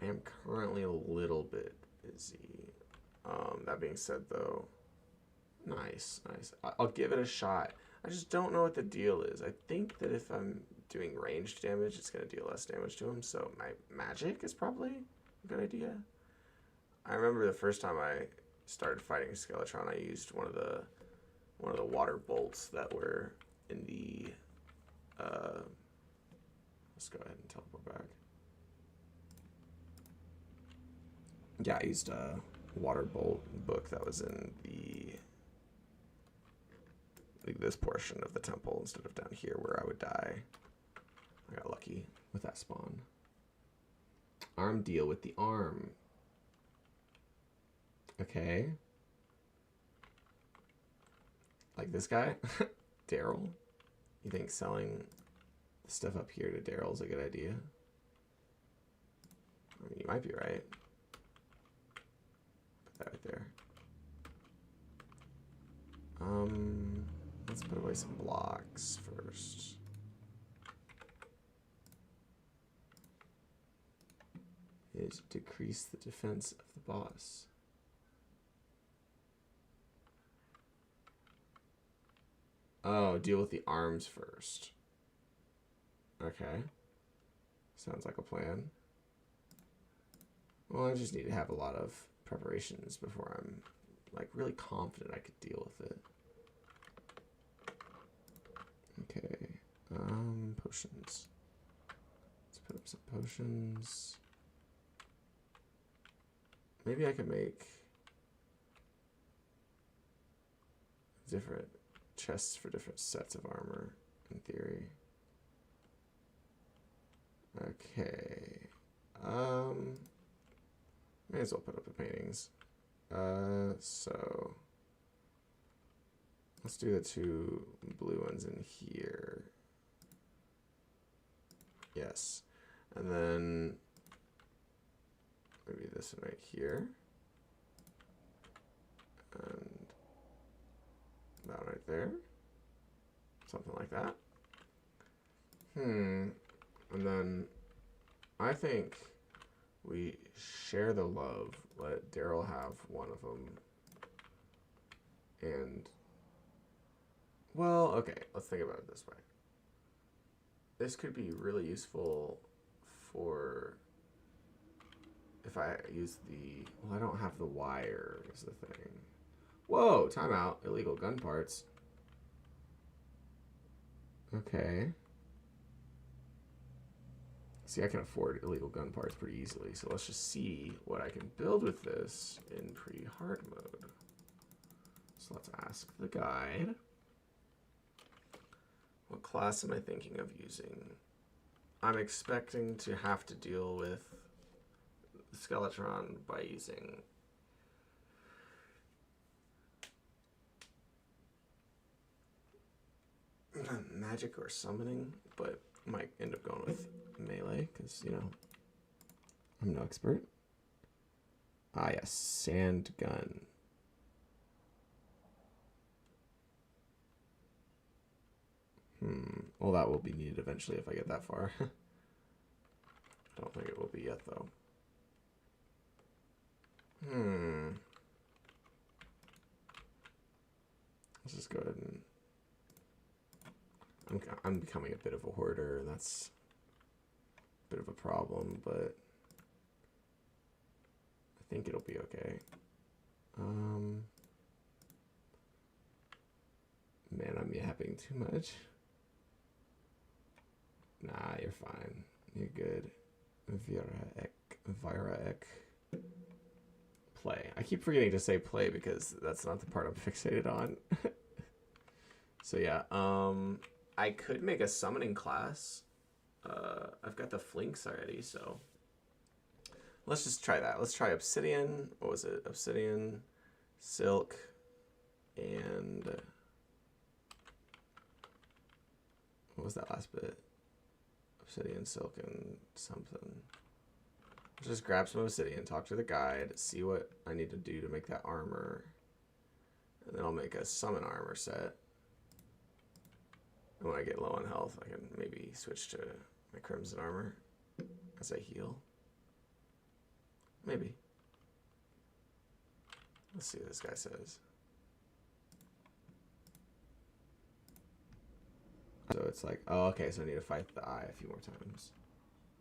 I am currently a little bit busy. That being said, though, nice. I'll give it a shot. I just don't know what the deal is. I think that if I'm doing ranged damage, it's going to deal less damage to him, so my magic is probably a good idea. I remember the first time I started fighting Skeletron, I used one of the water bolts that were in the let's go ahead and teleport back. Yeah, I used a water bolt book that was in this portion of the temple instead of down here where I would die. I got lucky with that spawn. Arm deal with the arm. Okay. Like this guy? Daryl? You think selling the stuff up here to Daryl's a good idea? I mean, you might be right. Put that right there. Let's put away some blocks first. Is decrease the defense of the boss. Oh, deal with the arms first. Okay. Sounds like a plan. Well, I just need to have a lot of preparations before I'm like really confident I could deal with it. Okay. Potions. Let's put up some potions. Maybe I could make different chests for different sets of armor, in theory. Okay. May as well put up the paintings. So let's do the 2 blue ones in here. Yes. And then maybe this one right here. And that one right there. Something like that. And then I think we share the love. Let Daryl have one of them. And, well, okay, let's think about it this way. This could be really useful for if I use the, well, I don't have the wire is the thing. Whoa, timeout, illegal gun parts. Okay. See, I can afford illegal gun parts pretty easily, so let's just see what I can build with this in pre-hard mode. So let's ask the guide. What class am I thinking of using? I'm expecting to have to deal with Skeletron by using magic or summoning, but might end up going with melee because, you know, I'm no expert. Ah, yes, sand gun. Well, that will be needed eventually if I get that far. I don't think it will be yet, though. Let's just go ahead and... I'm becoming a bit of a hoarder, and that's a bit of a problem, but I think it'll be okay. Man, I'm yapping too much. Nah, you're fine. You're good. Vira ek. Play. I keep forgetting to say play because that's not the part I'm fixated on. So yeah, I could make a summoning class. I've got the flinks already, so let's just try that. Let's try obsidian. What was it? Obsidian, silk, and what was that last bit? Obsidian, silk, and something. Let's just grab some obsidian, talk to the guide, see what I need to do to make that armor, and then I'll make a summon armor set. And when I get low on health, I can maybe switch to my crimson armor as I heal. Maybe. Let's see what this guy says. So it's like, oh, okay, so I need to fight the eye a few more times.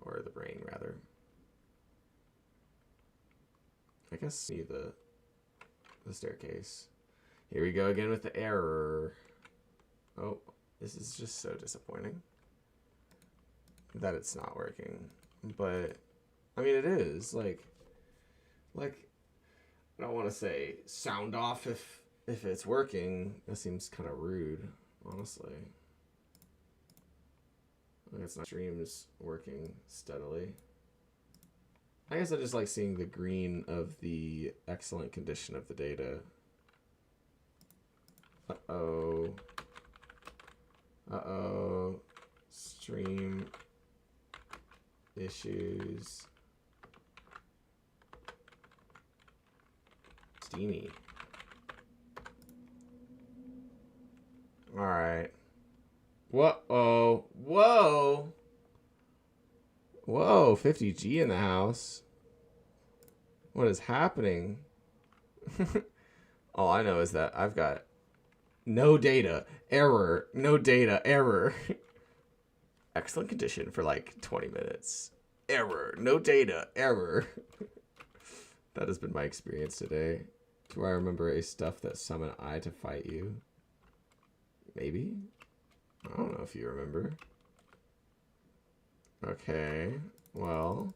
Or the brain, rather. I guess see the staircase. Here we go again with the error. Oh, this is just so disappointing that it's not working. But I mean, it is like I don't want to say sound off if it's working. That seems kind of rude, honestly. Like it's not streams working steadily. I guess I just like seeing the green of the excellent condition of the data. Uh-oh. Uh-oh. Stream issues. Steamy. Alright. Whoa. Whoa. Whoa, 50G in the house. What is happening? All I know is that I've got no data, error, no data, error. Excellent condition for like 20 minutes. Error, no data, error. That has been my experience today. Do I remember a stuff that summon I to fight you? Maybe? I don't know if you remember. Okay, well,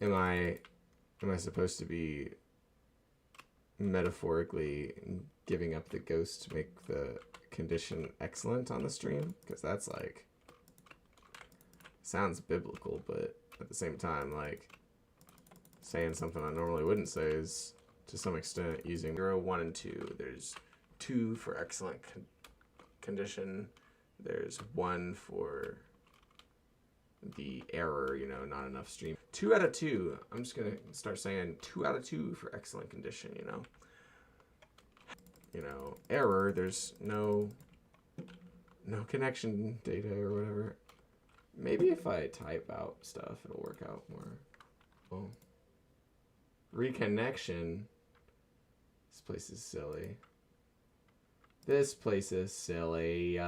am I supposed to be metaphorically giving up the ghost to make the condition excellent on the stream? Because that's like, sounds biblical, but at the same time, like, saying something I normally wouldn't say is, to some extent, using 0, 1, and 2. There's 2 for excellent condition. There's 1 for the error, you know, not enough stream. 2 out of 2. I'm just gonna start saying 2 out of 2 for excellent condition, you know. You know, error, there's no connection data or whatever. Maybe if I type out stuff, it'll work out more. Oh. Reconnection. This place is silly. This place is silly.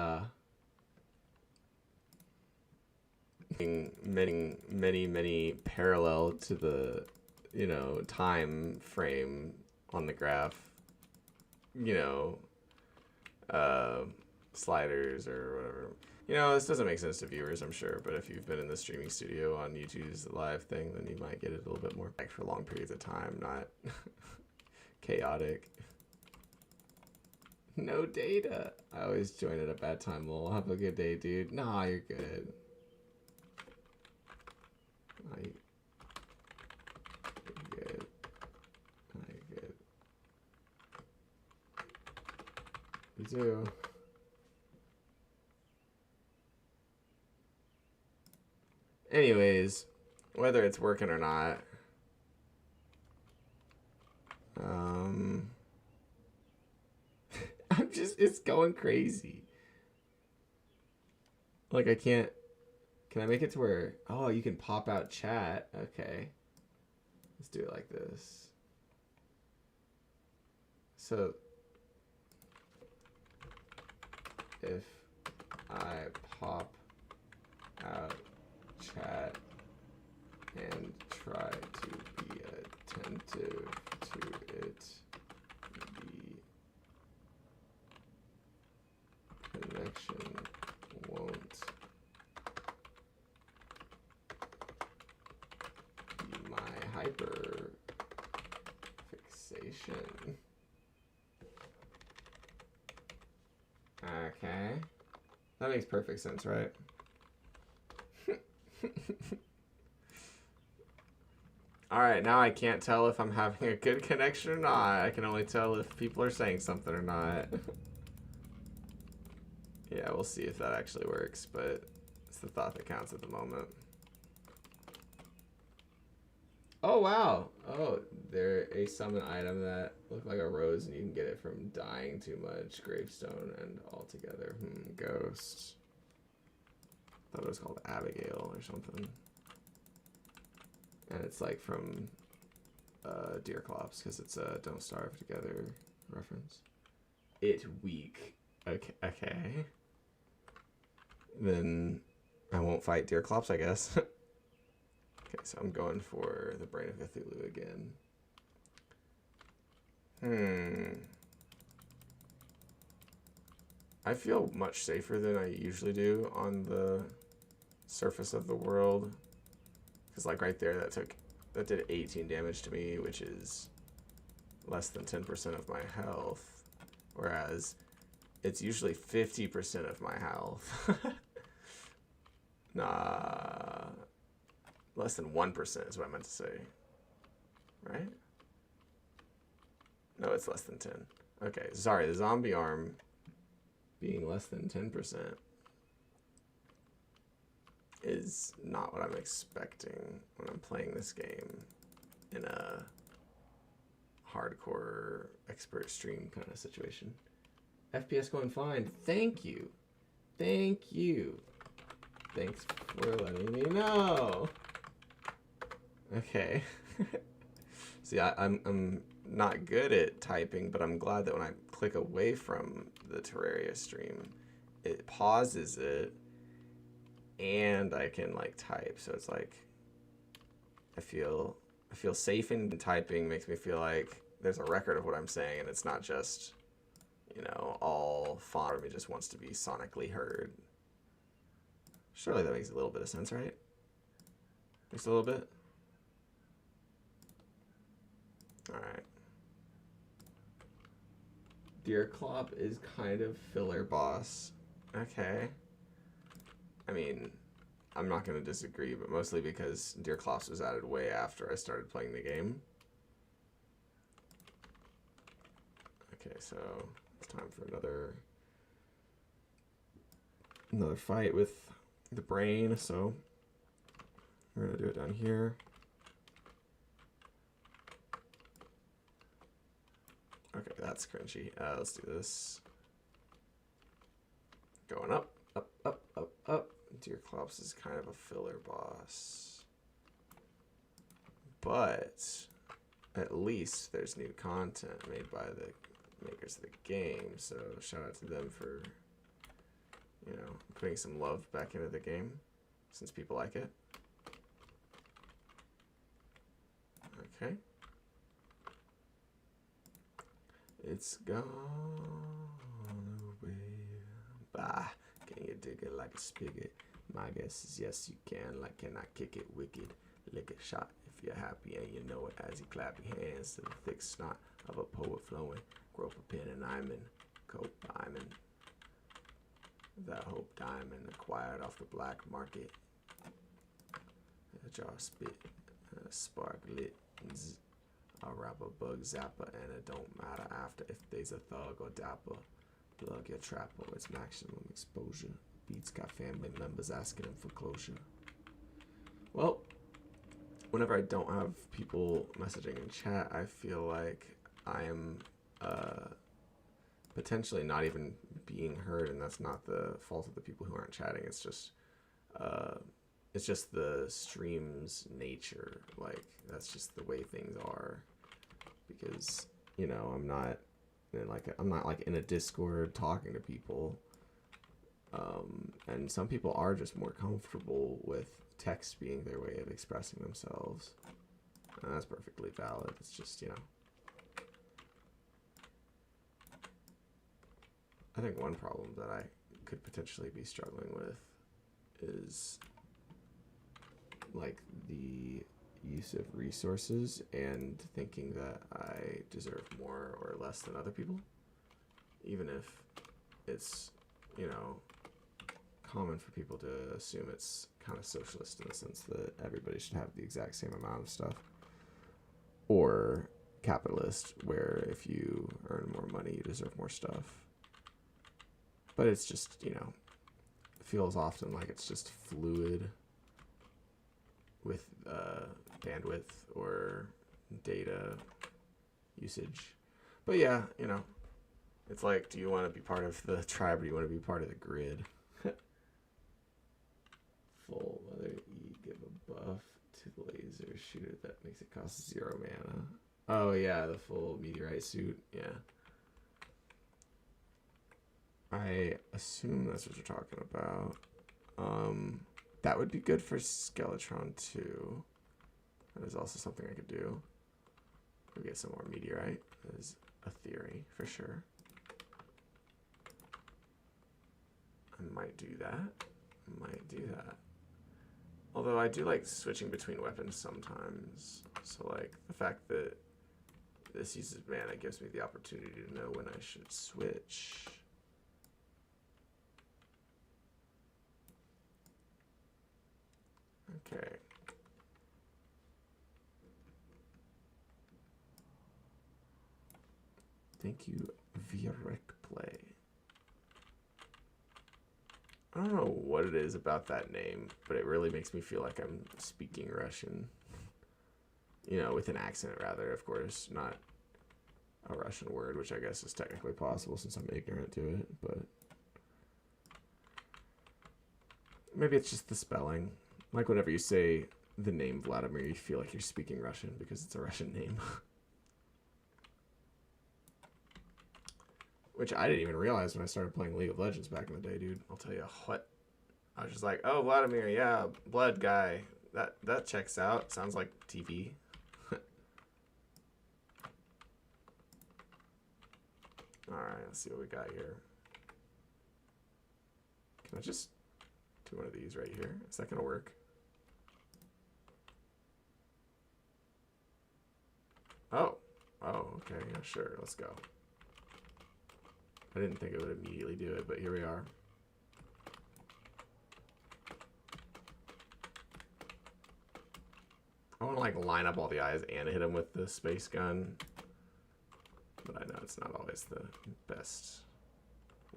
Many parallel to the, you know, time frame on the graph. You know, sliders or whatever. You know, this doesn't make sense to viewers, I'm sure, but if you've been in the streaming studio on YouTube's live thing, then you might get it a little bit more like for long periods of time, not chaotic. No data. I always join at a bad time, lol. Have a good day, dude. Nah, you're good. You're good. You're good. You too. Anyways, whether it's working or not, it's going crazy. Like, can I make it to where, oh, you can pop out chat? Okay. Let's do it like this. So, if I pop out chat and try to be attentive to it, the connection won't be my hyper fixation. Okay. That makes perfect sense, right? Alright, now I can't tell if I'm having a good connection or not. I can only tell if people are saying something or not. Yeah, we'll see if that actually works, but it's the thought that counts at the moment. Oh, wow. Oh, there's a summon item that looked like a rose, and you can get it from dying too much. Gravestone and altogether. Ghost. I thought it was called Abigail or something. And it's like from Deer Clops, because it's a Don't Starve Together reference. It weak. Okay. Then I won't fight Deer Clops, I guess. Okay, so I'm going for the Brain of Cthulhu again. I feel much safer than I usually do on the surface of the world. Because like right there, that did 18 damage to me, which is less than 10% of my health. Whereas it's usually 50% of my health. Nah. Less than 1% is what I meant to say. Right? No, it's less than 10. Okay, sorry, the zombie arm being less than 10% is not what I'm expecting when I'm playing this game in a hardcore expert stream kind of situation. FPS going fine. Thank you. Thank you. Thanks for letting me know. Okay. See, I'm not good at typing, but I'm glad that when I click away from the Terraria stream, it pauses it, and I can like type. So it's like I feel safe in typing. Makes me feel like there's a record of what I'm saying, and it's not just, you know, all font. It just wants to be sonically heard. Surely that makes a little bit of sense, right? Just a little bit. All right. Deer Clop is kind of filler boss. Okay. I mean, I'm not going to disagree, but mostly because Deer Clops was added way after I started playing the game. Okay, so it's time for another fight with the brain, so we're going to do it down here. Okay, that's cringy. Let's do this. Going up, up, up, up, up. Deer Clops is kind of a filler boss. But at least there's new content made by the makers of the game, so shout out to them for, you know, putting some love back into the game, since people like it. Okay. It's gone away. Bah, can you dig it like a spigot? My guess is yes, you can. Like, can I kick it wicked? Lick a shot if you're happy and you know it as you clap your hands to the thick snot of a poet flowing. Grope a pen and diamond, coat diamond. That hope diamond acquired off the black market. A jar spit, a spark lit. A rapper bug zapper, and it don't matter after if there's a thug or dapper. Plug your trapper, it's maximum exposure. Beats got family members asking him for closure. Well, whenever I don't have people messaging in chat, I feel like I am potentially not even being heard, and that's not the fault of the people who aren't chatting. It's just the stream's nature. Like, that's just the way things are. Because, you know, I'm not like in a Discord talking to people. And some people are just more comfortable with text being their way of expressing themselves. And that's perfectly valid. It's just, you know. I think one problem that I could potentially be struggling with is like the use of resources and thinking that I deserve more or less than other people, even if it's, you know, common for people to assume it's kind of socialist in the sense that everybody should have the exact same amount of stuff, or capitalist where if you earn more money you deserve more stuff. But it's just, you know, it feels often like it's just fluid with bandwidth or data usage. But yeah, you know, it's like, do you want to be part of the tribe or do you want to be part of the grid? Full whether you give a buff to the laser shooter that makes it cost 0 mana. Oh yeah, the full meteorite suit. Yeah. I assume that's what you're talking about. That would be good for Skeletron too. That is also something I could do. We get some more meteorite. That is a theory for sure. I might do that. Although I do like switching between weapons sometimes. So like the fact that this uses mana gives me the opportunity to know when I should switch. Okay. Thank you, Virek Play. I don't know what it is about that name, but it really makes me feel like I'm speaking Russian. You know, with an accent rather, of course, not a Russian word, which I guess is technically possible since I'm ignorant to it, but maybe it's just the spelling. Like whenever you say the name Vladimir, you feel like you're speaking Russian because it's a Russian name. Which I didn't even realize when I started playing League of Legends back in the day, dude. I'll tell you what. I was just like, oh, Vladimir, yeah, blood guy. That checks out. Sounds like TV. Alright, let's see what we got here. Can I just do one of these right here? Is that going to work? Oh. Oh, okay. Yeah, sure. Let's go. I didn't think it would immediately do it, but here we are. I want to like line up all the eyes and hit him with the space gun. But I know it's not always the best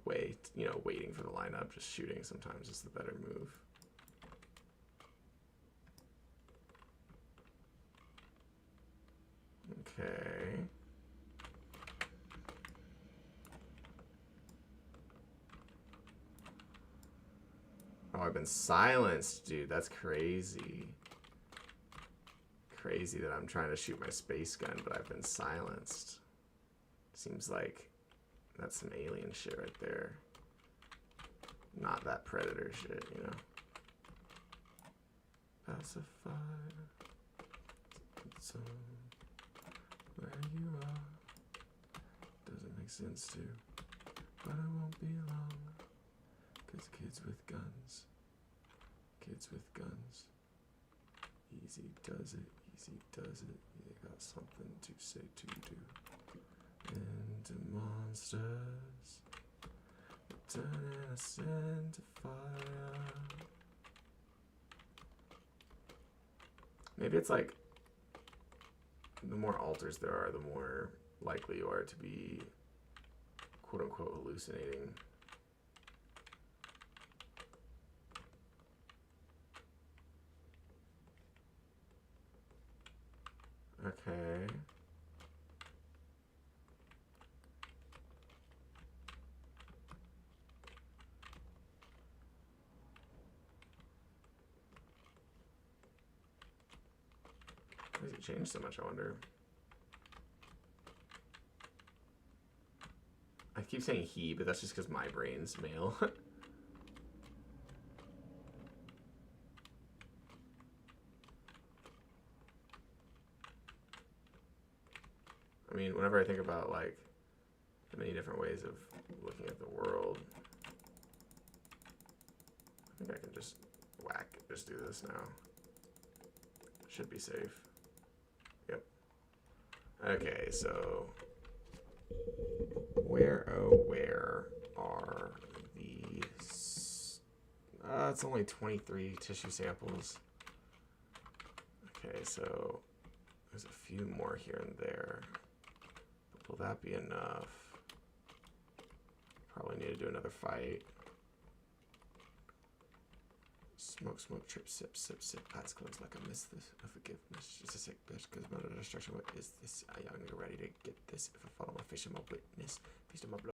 way, you know, waiting for the lineup. Just shooting sometimes is the better move. Okay. Oh, I've been silenced, dude. That's crazy. Crazy that I'm trying to shoot my space gun, but I've been silenced. Seems like that's some alien shit right there. Not that Predator shit, you know. Pacified. So where you are doesn't make sense to, but it won't be long. 'Cause kids with guns, easy does it, you got something to say to do. Into monsters, turning us into fire. Maybe it's like, the more altars there are, the more likely you are to be, quote unquote, hallucinating. Okay. Why does it change so much, I wonder? I keep saying he, but that's just because my brain's male. I mean, whenever I think about, like, the many different ways of looking at the world, I think I can just just do this now. Should be safe. Yep. Okay, so where are these? It's only 23 tissue samples. Okay, so there's a few more here and there. Will that be enough? Probably need to do another fight. Smoke, smoke, trip, sip, sip, sip. Eyes closed like I missed this. No forgiveness. Just a sick bitch. Cause I'm under destruction. What is this? I young nigga ready to get this. If I follow my fish, I'm a witness. Feast on my blood.